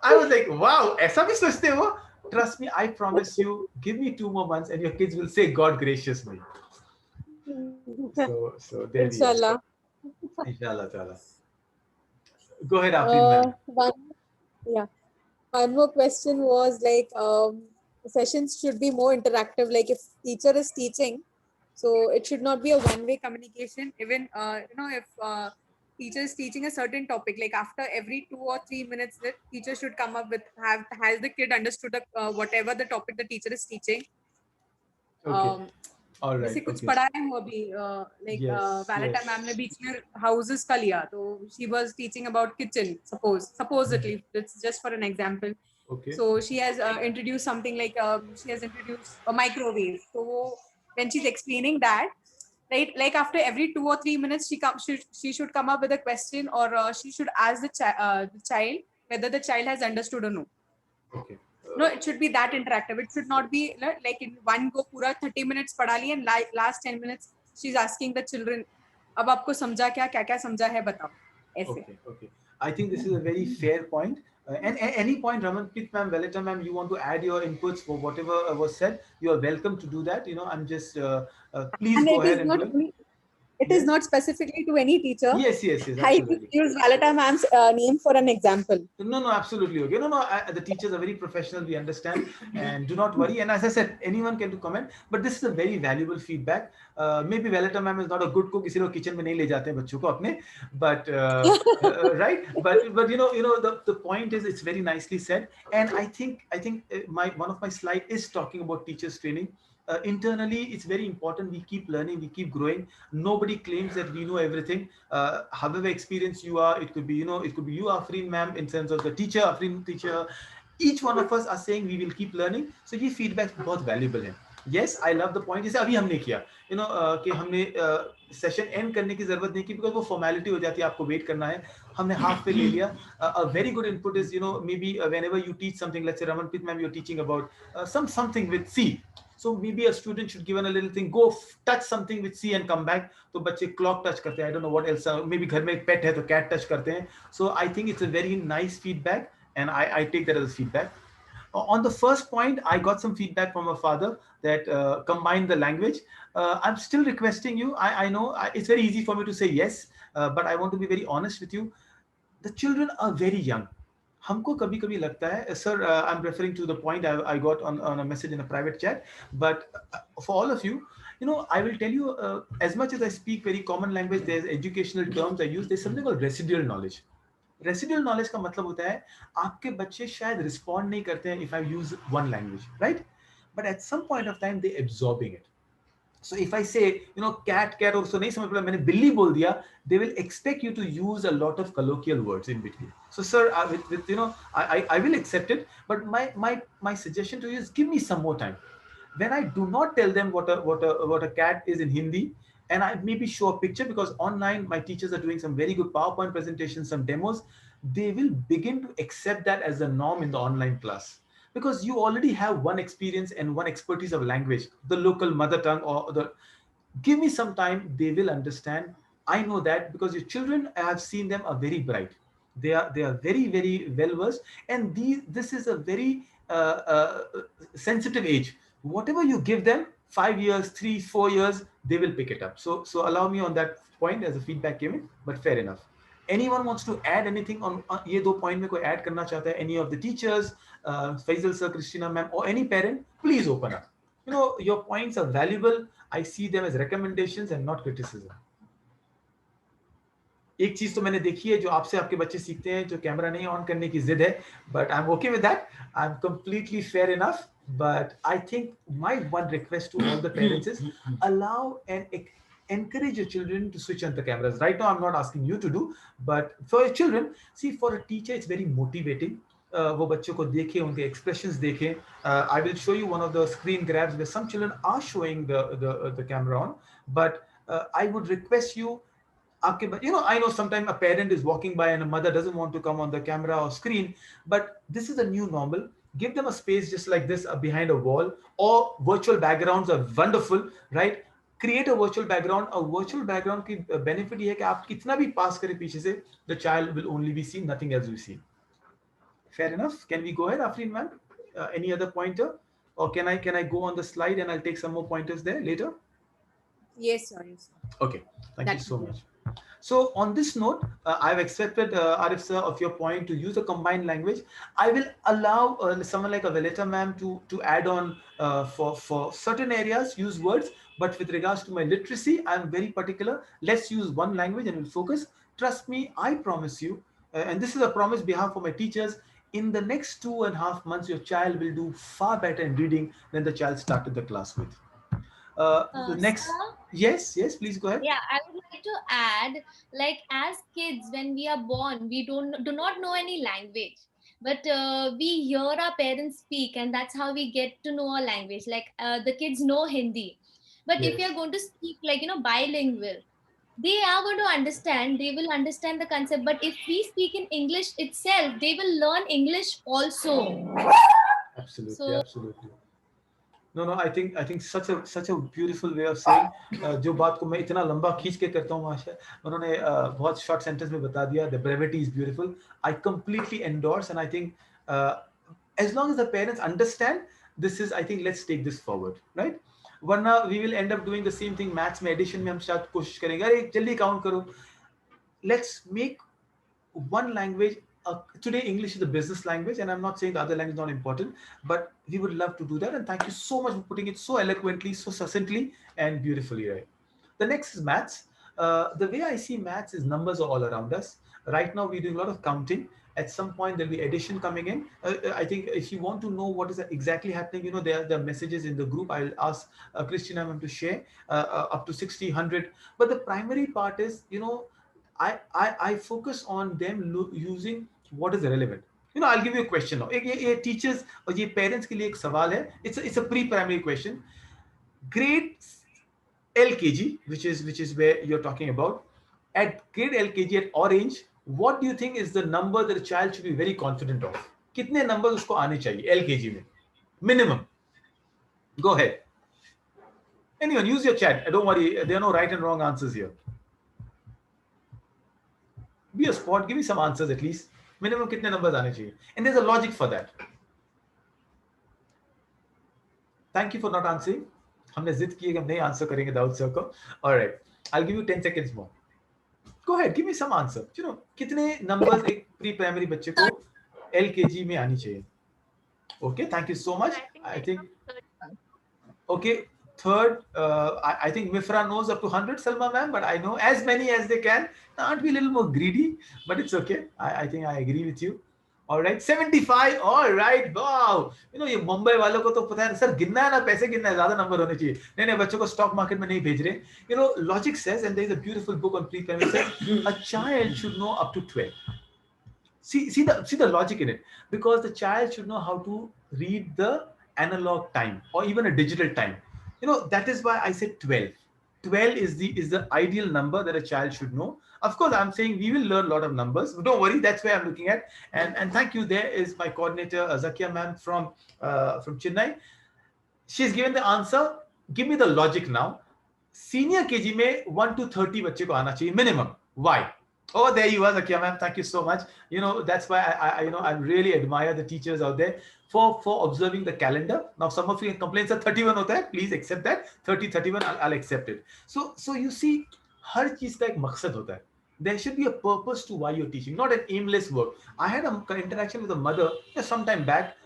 I was like, wow, aisa bhi sochte ho? Trust me, I promise you, give me 2 more months and your kids will say, God gracious me. So there we go. Inshallah ta'ala. Go ahead, Afreen ma'am. One more question was like, sessions should be more interactive. Like if teacher is teaching, so it should not be a one-way communication. Even if teacher is teaching a certain topic, like after every 2 or 3 minutes, the teacher should come up with has the kid understood the whatever the topic the teacher is teaching. Okay. All right. जैसे कुछ पढ़ाया हूँ अभी, like Valeta ma'am ने बीच में houses का लिया, तो she was teaching about kitchen, supposedly, it's just for an example. Okay. So she has introduced something like she has introduced a microwave. So when she's explaining that, right, like after every 2 or 3 minutes, she should come up with a question, or she should ask the child whether the child has understood or no. Okay. No, it should be that interactive. It should not be like in one go पूरा 30 minutes पढ़ा लिया and last 10 minutes she's asking the children, अब आपको समझा क्या समझा है बताओ. ऐसे. Okay. I think this is a very fair point. And any point, Ramanpreet ma'am, Valeta ma'am, you want to add your inputs for whatever was said, you are welcome to do that. I'm just please and go ahead and do it. It is not specifically to any teacher. Yes, I use Valeta ma'am's name for an example. No, absolutely okay. No, the teachers are very professional. We understand, and do not worry. And as I said, anyone can do comment. But this is a very valuable feedback. Maybe Valeta ma'am is not a good cook. इसीलिए kitchen में नहीं ले जाते हैं बच्चों को अपने. But right. But the point is, it's very nicely said. And I think one of my slide is talking about teachers training. Internally, it's very important. We keep learning, we keep growing. Nobody claims that we know everything. However experienced you are, it could be you, Afreen ma'am, in terms of the teacher, Afreen teacher. Each one of us are saying we will keep learning. So ये feedback बहुत valuable है. Yes, I love the point. जैसे अभी हमने किया, कि हमने session end करने की जरूरत नहीं की, because वो formality हो जाती है, आपको wait करना है. हमने half पे ले लिया. A very good input is, maybe whenever you teach something, let's say Ramanpreet ma'am, you're teaching about something with C. So maybe a student should give a little thing, go touch something with C and come back. तो बच्चे clock touch करते हैं. I don't know what else. Maybe घर में एक pet है तो cat touch करते हैं. So I think it's a very nice feedback, and I take that as feedback. On the first point, I got some feedback from a father that combine the language. I'm still requesting you. I know it's very easy for me to say yes, but I want to be very honest with you. The children are very young. हमको कभी कभी लगता है, sir, I'm referring to the point I got on a message in a private chat, but for all of you, I will tell you, as much as I speak very common language, there's educational terms I use. There's something called residual knowledge. Residual knowledge का मतलब होता है आपके बच्चे शायद respond नहीं करते हैं if I use one language, right, but at some point of time they absorbing it. So if I say, cat, और so नहीं समझ पड़ा, मैंने बिल्ली बोल दिया, they will expect you to use a lot of colloquial words in between. So sir, with I will accept it, but my suggestion to you is give me some more time. When I do not tell them what a cat is in Hindi, and I maybe show a picture, because online my teachers are doing some very good PowerPoint presentations, some demos, they will begin to accept that as a norm in the online class. Because you already have one experience and one expertise of language, the local mother tongue, or give me some time, they will understand. I know that because your children, I have seen them, are very bright. They are very, very well versed, and this is a very sensitive age. Whatever you give them, 5 years, 3-4 years, they will pick it up. So allow me on that point as a feedback given, but fair enough. Anyone wants to add anything on ये दो point में कोई add करना चाहता है? Any of the teachers, Faisal sir, Christina ma'am, or any parent, please open up. Your points are valuable. I see them as recommendations and not criticism. एक चीज तो मैंने देखी है, जो आपसे आपके बच्चे सीखते हैं, जो कैमरा नहीं ऑन करने की जिद है, but I'm okay with that. I'm completely fair enough. But I think my one request to all the parents is allow and encourage your children to switch on the cameras. Right now, I'm not asking you to do, but for your children, see, for a teacher, it's very motivating. वो बच्चों को देखें, उनके expressions देखें. I will show you one of the screen grabs where some children are showing the camera on, but I would request you, I know sometimes a parent is walking by and a mother doesn't want to come on the camera or screen, but this is a new normal. Give them a space just like this behind a wall, or virtual backgrounds are wonderful, right? Create a virtual background. A virtual background की benefit ये है कि आप कितना भी pass करें पीछे से, the child will only be seen, nothing else will be seen. Fair enough. Can we go ahead, Afreen ma'am? Any other pointer, or can I go on the slide and I'll take some more pointers there later? Yes, sir. Yes, sir. Okay. Thank you so much. So on this note, I've accepted, Arif sir, of your point to use a combined language. I will allow someone like a Valeta ma'am to add on for certain areas, use words. But with regards to my literacy, I'm very particular. Let's use one language and we'll focus. Trust me, I promise you, and this is a promise behalf of my teachers, in the next 2.5 months, your child will do far better in reading than the child started the class with. The next, Sir? yes, please go ahead. Yeah, I would like to add, like as kids, when we are born, we do not know any language, but we hear our parents speak, and that's how we get to know a language. Like the kids know Hindi, but if we Yes. are going to speak like bilingual, they are going to understand. They will understand the concept. But if we speak in English itself, they will learn English also. Absolutely, So- absolutely. No, I think such a beautiful way of saying. जो बात को मैं इतना लंबा खींच के करता हूँ, आशा, उन्होंने बहुत short sentence में बता दिया. The brevity is beautiful. I completely endorse, and I think as long as the parents understand, this is, I think, let's take this forward, right? वरना we will end up doing the same thing. Maths में addition में हम शायद कोशिश करेंगे, अरे जल्दी count करो. Let's make one language. Today English is a business language, and I'm not saying the other language is not important, but we would love to do that. And thank you so much for putting it so eloquently, so succinctly, and beautifully, right? The next is maths. The way I see maths is numbers are all around us. Right now we're doing a lot of counting. At some point there'll be addition coming in. I think if you want to know what is exactly happening, there are messages in the group. I'll ask Christina ma'am to share up to 60, 100. But the primary part is, I focus on them using what is relevant. I'll give you a question now. ये teachers और ये parents के लिए एक सवाल है. It's a pre-primary question. Grade LKG, which is where you're talking about. At grade LKG at Orange, what do you think is the number that a child should be very confident of? कितने numbers उसको आने चाहिए LKG में? Minimum. Go ahead. Anyone, use your chat. Don't worry, there are no right and wrong answers here. Be a sport, give me some answers at least. Minimum कितने numbers आने चाहिए? And there's a logic for that. Thank you for not answering. हमने जिद की है कि हम नहीं आंसर करेंगे दाऊद सर को. All right, I'll give you 10 seconds more. Go ahead, give me some answer. You know, कितने numbers एक प्री प्राइमरी बच्चे को LKG में आनी चाहिए? Okay, thank you so much. I think okay. Third, I think Mifra knows up to 100, Salma ma'am, but I know as many as they can. Can't be a little more greedy, but it's okay. I think I agree with you. All right, 75. All right, wow. You know, ये मुंबई वालों को तो पता है sir, गिनना है ना, पैसे गिनना है, ज्यादा नंबर होने चाहिए. नहीं नहीं, बच्चों को स्टॉक मार्केट में नहीं भेज रहे. You know, logic says, and there is a beautiful book on pre-primary says, a child should know up to 12. See the logic in it, because the child should know how to read the analog time or even a digital time. You know, that is why I said 12. 12 is the ideal number that a child should know. Of course, I'm saying we will learn a lot of numbers. But don't worry, that's where I'm looking at. And thank you. There is my coordinator, Zakia ma'am from Chennai. She's given the answer. Give me the logic now. Senior KG में 1 to 30 बच्चे को आना चाहिए minimum. Why? Oh, there you are, Zakia ma'am. Thank you so much. You know, that's why I really admire the teachers out there for observing the calendar. Now, some of you can complain, sir, 31 hota hai. Please accept that. 30, 31, I'll accept it. So you see, हर चीज का एक मकसद होता है. There should be a purpose to why you're teaching, not an aimless work. I had an interaction with a mother some time back.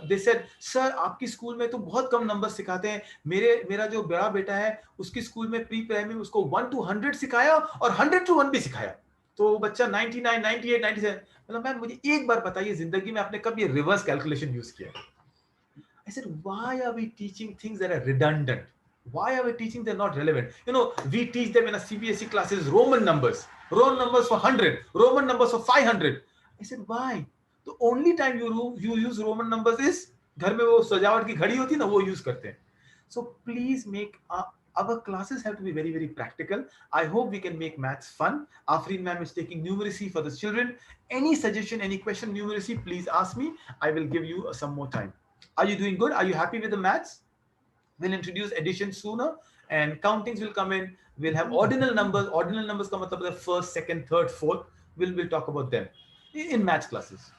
They said, sir, आपकी school में तो बहुत कम नंबर सिखाते हैं. मेरा जो बड़ा बेटा है, उसकी स्कूल में प्री प्राइमरी में उसको 1 to 100 सिखाया और 100 to 1 भी सिखाया. तो बच्चा 99, 98, 97. मतलब मैम मुझे एक बार बताइए जिंदगी में आपने कब ये रिवर्स कैलकुलेशन यूज किया? I said, why are we teaching things that are redundant? Why are we teaching they're not relevant? You know, we teach them in a CBSE classes Roman numbers for 100, Roman numbers for 500. I said, why? The only time you use Roman numbers is घर में वो सजावट की घड़ी होती है ना, वो यूज करते हैं. So please make our classes have to be very, very practical. I hope we can make maths fun. Afreen ma'am is taking numeracy for the children. Any suggestion, any question, numeracy, please ask me. I will give you some more time. Are you doing good? Are you happy with the maths? We'll introduce addition sooner and countings will come in. We'll have ordinal numbers. Ordinal numbers come up the first, second, third, fourth. We'll talk about them in maths classes.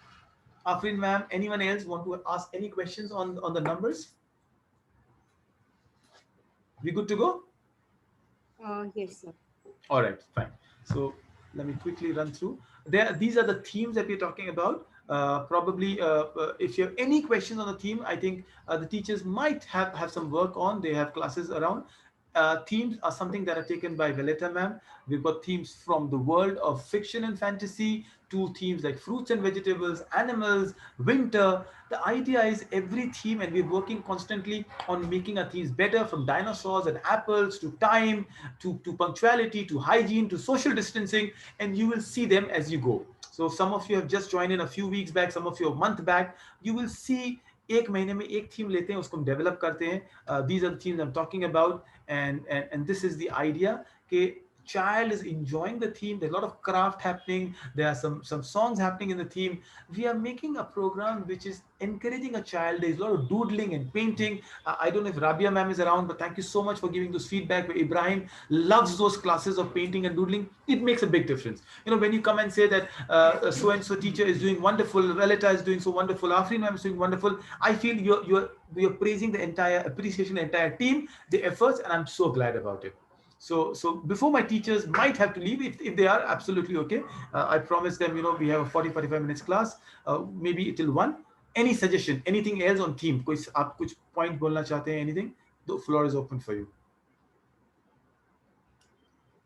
Afreen ma'am, anyone else want to ask any questions on the numbers? We good to go? Yes, sir. All right, fine. So let me quickly run through. These are the themes that we're talking about. Probably, if you have any questions on the theme, I think the teachers might have some work on. They have classes around. Themes are something that are taken by Violeta ma'am. We've got themes from the world of fiction and fantasy to themes like fruits and vegetables, animals, winter. The idea is every theme, and we're working constantly on making our themes better, from dinosaurs and apples to time, to punctuality, to hygiene, to social distancing, and you will see them as you go. So some of you have just joined in a few weeks back, some of you a month back. You will see एक महीने में एक theme लेते हैं, उसको हम develop करते हैं. These are the themes I'm talking about, and this is the idea कि child is enjoying the theme. There's a lot of craft happening. There are some songs happening in the theme. We are making a program which is encouraging a child. There's a lot of doodling and painting. I don't know if Rabia ma'am is around, but thank you so much for giving those feedback. Ibrahim loves those classes of painting and doodling. It makes a big difference. You know, when you come and say that so-and-so teacher is doing wonderful, Violeta is doing so wonderful, Afreen ma'am is doing wonderful, I feel you're praising the entire team, the efforts, and I'm so glad about it. So before my teachers might have to leave, if they are absolutely okay, I promise them, you know, we have a 40-45 minutes class, maybe till 1. Any suggestion, anything else on theme? कोई आप कुछ point बोलना चाहते हैं? Anything? The floor is open for you.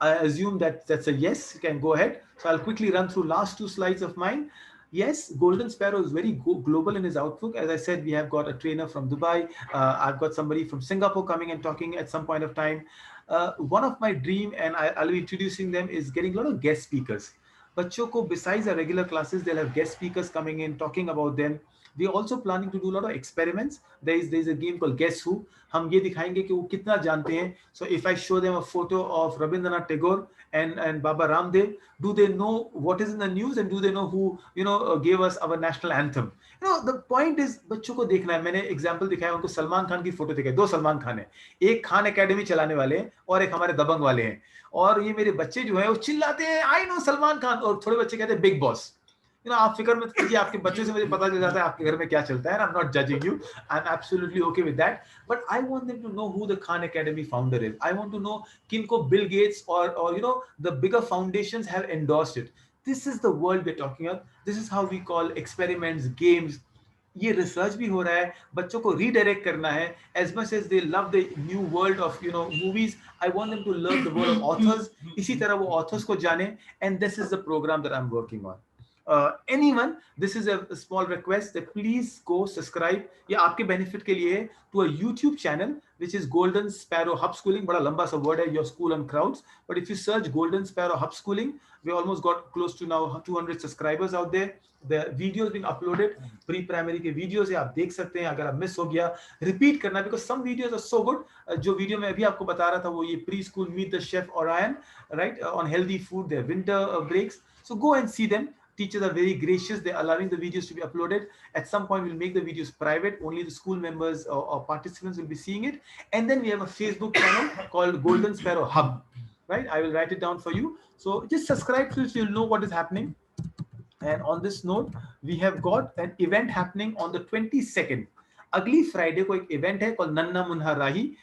I assume that's a yes. You can go ahead. So I'll quickly run through last 2 slides of mine. Yes, Golden Sparrow is very global in his outlook. As I said, we have got a trainer from Dubai. I've got somebody from Singapore coming and talking at some point of time. One of my dream, and I'll be introducing them, is getting a lot of guest speakers. बच्चों को besides the regular classes, they'll have guest speakers coming in, talking about them. We're also planning to do a lot of experiments. There's a game called Guess Who. हम ये दिखाएंगे कि वो कितना जानते हैं. So if I show them a photo of Rabindranath Tagore and Baba Ramdev, do they know what is in the news, and do they know who, you know, gave us our national anthem? You know, the point is बच्चों को देखना है. मैंने example दिखाया, उनको सलमान खान की photo दिखाई. 2 सलमान खान है, एक खान एकेडमी चलाने वाले हैं और एक हमारे दबंग वाले हैं. और ये मेरे बच्चे जो है वो चिल्लाते हैं, आई नो सलमान खान, और थोड़े बच्चे कहते हैं बिग बॉस. आप फिक्र मत कीजिए, आपके बच्चों से मुझे पता चल जाता है आपके घर में क्या चलता है. I'm not judging you. I'm absolutely okay with that. But I want them to know who the Khan Academy founder is. I want to know kinko Bill Gates or the bigger foundations have endorsed it. This is the world we're talking about. This is how we call experiments, games. ये research भी हो रहा है, बच्चों को redirect करना है. As much as they love the new world of movies, I want them to learn the world of authors. इसी तरह वो authors को जाने, and this is the program that I'm working on. Anyone, this is a small request that please go subscribe. ये आपके benefit के लिए है, to a YouTube channel which is Golden Sparrow Hub Schooling. बड़ा लंबा सा word है, your school and crowds. But if you search Golden Sparrow Hub Schooling, we almost got close to now 200 subscribers out there. The videos being uploaded, pre-primary के videos है, आप देख सकते हैं. अगर आप miss हो गया, repeat करना, because some videos are so good. जो video मैं अभी आपको बता रहा था, वो ये preschool meet the chef Orion, right, on healthy food, their winter breaks. So go and see them. Teachers are very gracious. They're allowing the videos to be uploaded. At some point, we'll make the videos private. Only the school members or participants will be seeing it. And then we have a Facebook channel called Golden Sparrow Hub, right? I will write it down for you. So just subscribe to it so you'll know what is happening. And on this note, we have got an event happening on the 22nd. Agli Friday को एक event है called Nanna Munha Rahi.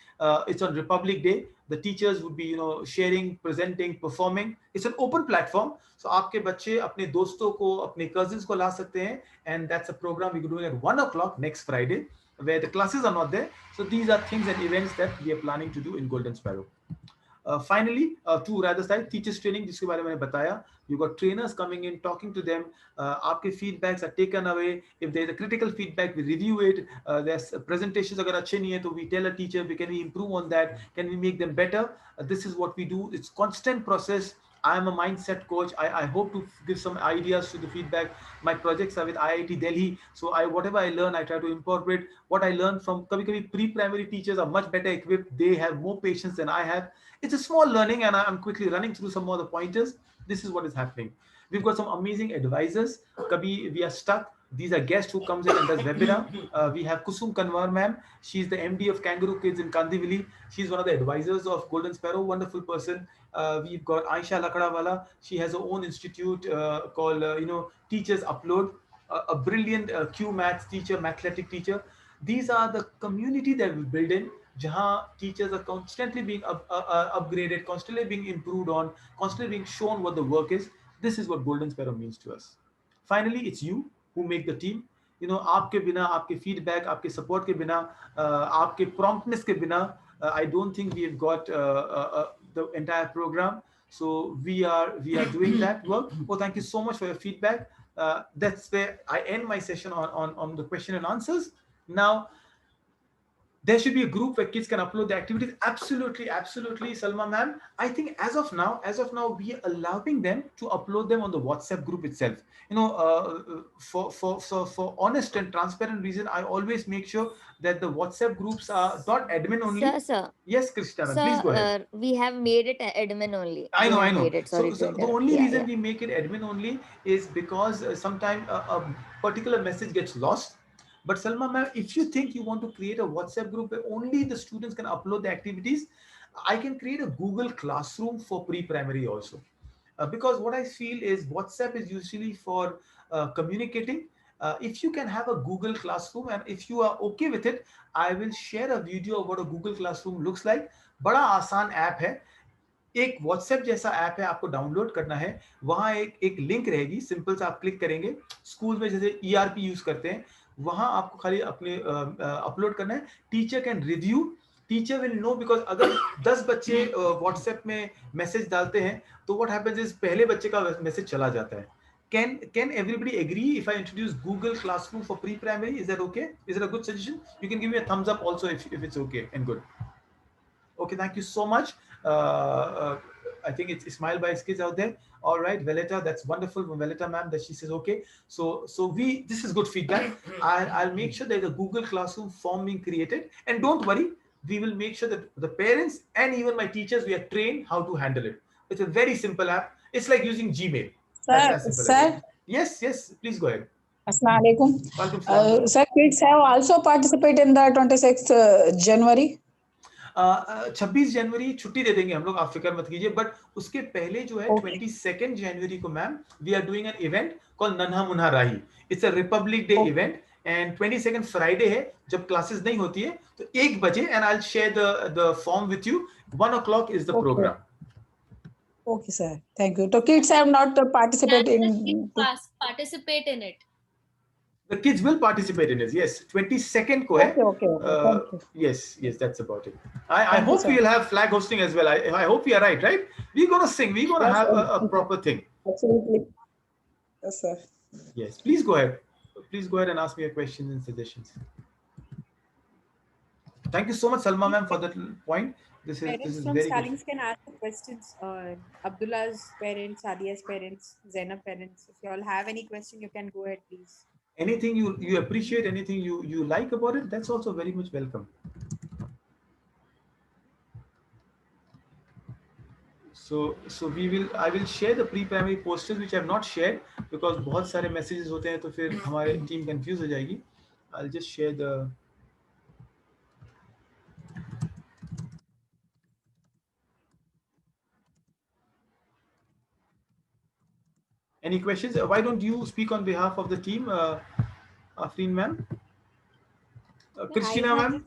It's on Republic Day. The teachers would be, sharing, presenting, performing. It's an open platform. So आपके बच्चे अपने दोस्तों को, अपने cousins को ला सकते हैं. And that's a program we're doing at 1 o'clock next Friday, where the classes are not there. So these are things and events that we are planning to do in Golden Sparrow. Finally, to rather side, teachers training, जिसके बारे में मैंने बताया. You got trainers coming in, talking to them. आपके feedbacks are taken away. If there's a critical feedback, we review it. There's presentations अगर अच्छे नहीं है, तो we tell a teacher, can we improve on that? Can we make them better? This is what we do. It's constant process. I am a mindset coach. I hope to give some ideas to the feedback. My projects are with IIT Delhi. So whatever I learn, I try to incorporate what I learn from. Kabhi pre-primary teachers are much better equipped. They have more patience than I have. It's a small learning, and I'm quickly running through some more of the pointers. This is what is happening. We've got some amazing advisors. Kabhi we are stuck. These are guests who comes in and does webinar. We have Kusum Kanwar ma'am. She's the MD of Kangaroo Kids in Kandivali. She's one of the advisors of Golden Sparrow. Wonderful person. We've got Aisha Lakadawala. She has her own institute called Teachers Upload. A brilliant Q Maths teacher, mathematic teacher. These are the community that we build in. Jahan teachers are constantly being upgraded, constantly being improved on, constantly being shown what the work is. This is what Golden Sparrow means to us. Finally, it's you who make the team. आपके बिना, आपके feedback, आपके support के बिना, आपके promptness के बिना, I don't think we have got the entire program. So we are doing that work. Well, thank you so much for your feedback. That's where I end my session on the question and answers. Now, there should be a group where kids can upload the activities. Absolutely, Salma ma'am. I think as of now, we are allowing them to upload them on the WhatsApp group itself. For honest and transparent reason, I always make sure that the WhatsApp groups are not admin only. Sir. Yes, Krishna, Sir, please go ahead. We have made it admin only. I know. So the only reason we make it admin only is because sometimes a particular message gets lost. But Salma ma'am, if you think you want to create a WhatsApp group where only the students can upload the activities, I can create a Google Classroom for pre-primary also. Because what I feel is WhatsApp is usually for communicating. If you can have a Google Classroom, and if you are okay with it, I will share a video of what a Google Classroom looks like. बड़ा आसान app है. एक WhatsApp जैसा app है, आपको download करना है. वहाँ एक लिंक रहेगी, सिंपल सा आप क्लिक करेंगे. स्कूल में जैसे ERP यूज करते हैं, वहां आपको खाली अपने अपलोड करना है. Teacher can review. Teacher will know, because अगर 10 बच्चे व्हाट्सएप में मैसेज डालते हैं, तो व्हाट हैपेंस इज पहले बच्चे का मैसेज चला जाता है. Can everybody agree if I introduce Google Classroom for pre-primary? Is that okay? Is it a good suggestion? You can give me a thumbs up also if it's okay and good. Okay, thank you so much. I think it's Ismail Bhai's kids out there. All right, Veleta, that's wonderful from Veleta ma'am that she says okay. So this is good feedback. I'll make sure there's a Google Classroom form being created, and don't worry, we will make sure that the parents and even my teachers, we are trained how to handle it. It's a very simple app. It's like using Gmail. Sir. Yes, please go ahead. Assalamualaikum. Sir, kids have also participated in the 26th January. 26 जनवरी छुट्टी दे देंगे हम लोग, आप फिक्र मत कीजिए, but उसके पहले जो है 22 जनवरी को ma'am we are doing an event call Nanha Munna Rahi. It's a Republic Day event and 22 Friday है जब क्लासेस नहीं होती है, तो 1 बजे, and I will share the form with you. 1 o'clock is the program. Okay, sir. Thank you. So kids have not participated Can the in. kids participate in it? The kids will participate in this. Yes, 22nd ko hai. Okay. Thank you. Yes, that's about it. I hope we will have flag hosting as well. I hope we are right? We're going to sing. We're going to have a proper thing. Absolutely. Yes, sir. Yes, please go ahead. Please go ahead and ask me your questions and suggestions. Thank you so much, Salma ma'am, for that point. This Parents is from very good. Salings can ask the questions. Abdullah's parents, Sadia's parents, Zainab parents. If you all have any question, you can go ahead, please. Anything you appreciate, anything you like about it, that's also very much welcome. So I will share the pre-primary posters which I have not shared because बहुत सारे messages होते हैं तो फिर हमारे team confuse हो जाएगी. I'll just share the. Any questions? Why don't you speak on behalf of the team, Afreen ma'am? Christina ma'am?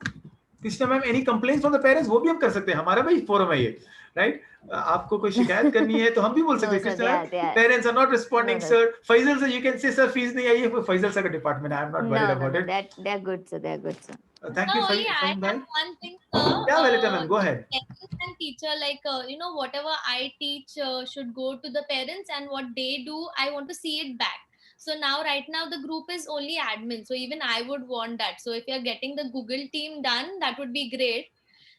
Christina ma'am, any complaints from the parents? वो भी हम कर सकते हैं, हमारा भाई forum है ये, right? आपको कोई शिकायत करनी है तो हम भी बोल सकते हैं. Christina, parents are not responding, sir. Faisal sir, you can say sir fees नहीं आई है, Faisal sir का department है. I'm not worried about it. They're good, sir. They're good, sir. Thank you, I have one thing, sir. Yeah, Valita ma'am, go ahead. Parents and teacher, whatever I teach should go to the parents, and what they do, I want to see it back. So right now the group is only admin. So even I would want that. So if you're getting the Google team done, that would be great.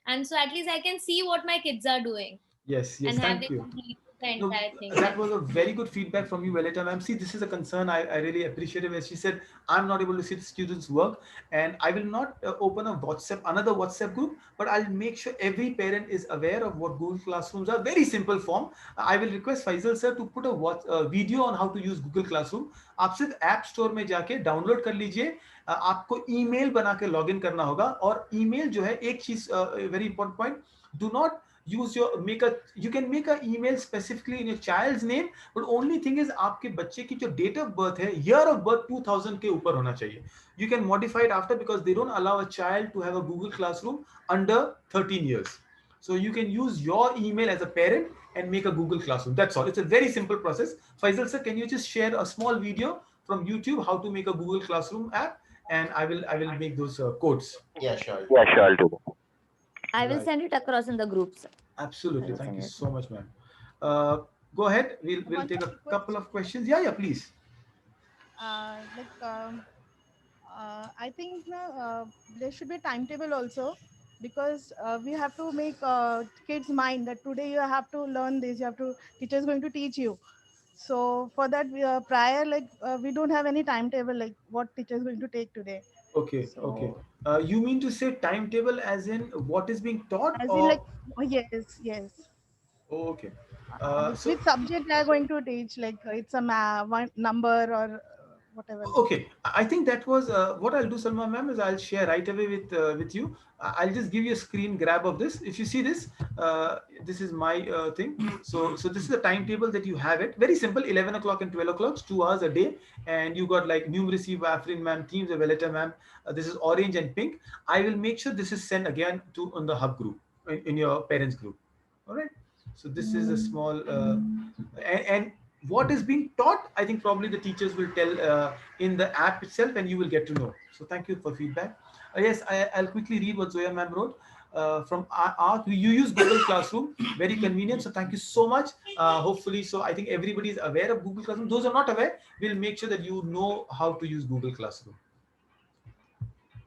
And so at least I can see what my kids are doing. Yes, and thank have you. Complete the entire thing. That was a very good feedback from you, Valita ma'am. See, this is a concern I really appreciate it. As she said, I'm not able to see the students' work, and I will not open another WhatsApp group, but I'll make sure every parent is aware of what Google Classrooms are. Very simple form. I will request Faisal sir to put a video on how to use Google Classroom. आप सिर्फ App Store में जाके download कर लीजिए. आपको email बना के login करना होगा, और ईमेल जो है एक चीज very important point, do not use you can make an email specifically in your child's name, but only thing is आपके बच्चे की जो date of birth है, year of birth 2000 के ऊपर होना चाहिए. You can modify it after because they don't allow a child to have a Google Classroom under 13 years. So you can use your email as a parent and make a Google Classroom. That's all. It's a very simple process. Faisal sir, can you just share a small video from YouTube how to make a Google Classroom app, and I will make those codes. Yeah, sure. I'll do that. I will send it across in the groups. Absolutely. Thank you so much, ma'am. Go ahead. We'll take a couple of questions. Yeah, please. I think there should be a timetable also, because we have to make kids mind that today you have to learn this. Teacher is going to teach you. So for that, we don't have any timetable like what teacher is going to take today. Okay. You mean to say timetable as in what is being taught? As in yes. Oh, okay. Which subject they are going to teach? Like it's a one number or whatever. Okay, I think that was what I'll do, Salma ma'am, is I'll share right away with you. I'll just give you a screen grab of this. If you see this, this is my thing. So this is the timetable that you have it. Very simple, 11 o'clock and 12 o'clock, 2 hours a day. And you got like numeracy, Afreen ma'am, Teams, Valeta ma'am. This is orange and pink. I will make sure this is sent again on the hub group, in your parents group. All right. So this is a small, and what is being taught, I think probably the teachers will tell in the app itself, and you will get to know. So thank you for feedback. Yes, I'll quickly read what Zoya ma'am wrote. From you use Google Classroom, very convenient. So thank you so much. Hopefully, so I think everybody is aware of Google Classroom. Those who are not aware, we'll make sure that you know how to use Google Classroom.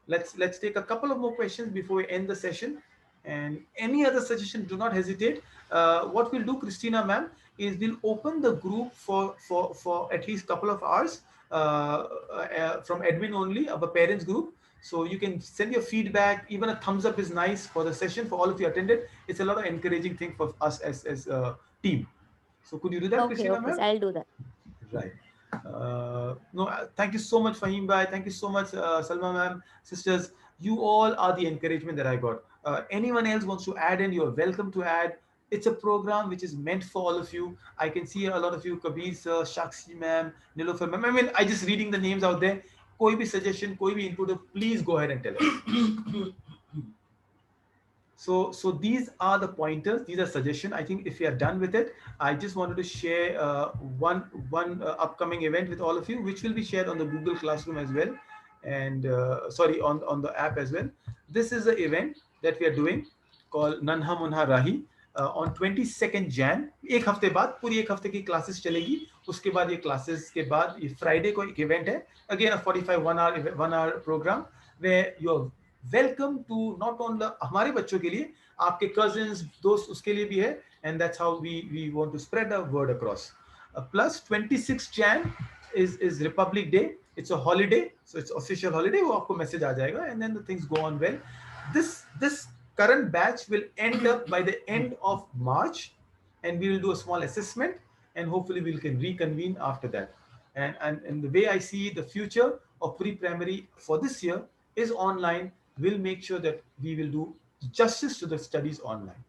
Let's take a couple of more questions before we end the session. And any other suggestion, do not hesitate. What we'll do, Christina ma'am, is we'll open the group for at least a couple of hours from admin only of a parents group. So you can send your feedback. Even a thumbs up is nice for the session for all of you attended. It's a lot of encouraging thing for us as a team. So could you do that, Christina ma'am? I'll do that. Right. No, thank you so much, Fahim bhai. Thank you so much, Salma ma'am, sisters. You all are the encouragement that I got. Anyone else wants to add in, you're welcome to add. It's a program which is meant for all of you. I can see a lot of you, Kabir sir, Shakshi ma'am, Nilofer ma'am. I mean, I just reading the names out there. Koi bhi suggestion, koi bhi input, please go ahead and tell us. So these are the pointers. These are suggestions. I think if we are done with it, I just wanted to share one upcoming event with all of you, which will be shared on the Google Classroom as well, and sorry, on the app as well. This is the event that we are doing called Nanha Munha Rahi. On 22nd Jan, एक हफ्ते बाद पूरी एक हफ्ते की classes चलेगी. उसके बाद ये क्लासेस के बाद ये फ्राइडे को एक इवेंट है. Again a 45 1 hour program where you're welcome to not only हमारे बच्चों के लिए, आपके cousins, दोस्त उसके लिए भी है, and that's how we want to spread the word across. Plus 26 Jan is Republic Day. It's a holiday, so it's official holiday. वो आपको message आ जाएगा, and then the things go on well. This current batch will end up by the end of March, and we will do a small assessment, and hopefully we can reconvene after that. And the way I see the future of pre-primary for this year is online. We'll make sure that we will do justice to the studies online.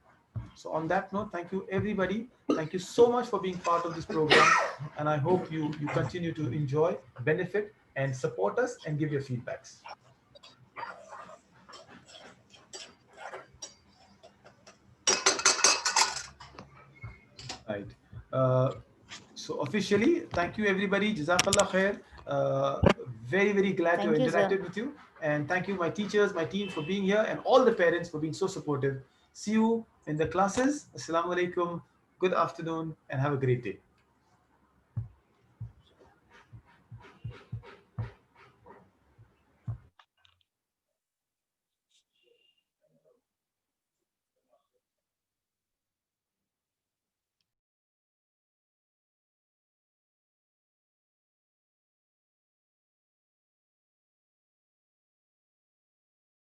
So on that note, thank you everybody. Thank you so much for being part of this program, and I hope you continue to enjoy, benefit, and support us and give your feedbacks. Right. So officially, thank you everybody. Jazakallah khair. Very glad to have interacted with you. And thank you my teachers, my team for being here, and all the parents for being so supportive. See you in the classes. Assalamu alaikum. Good afternoon and have a great day.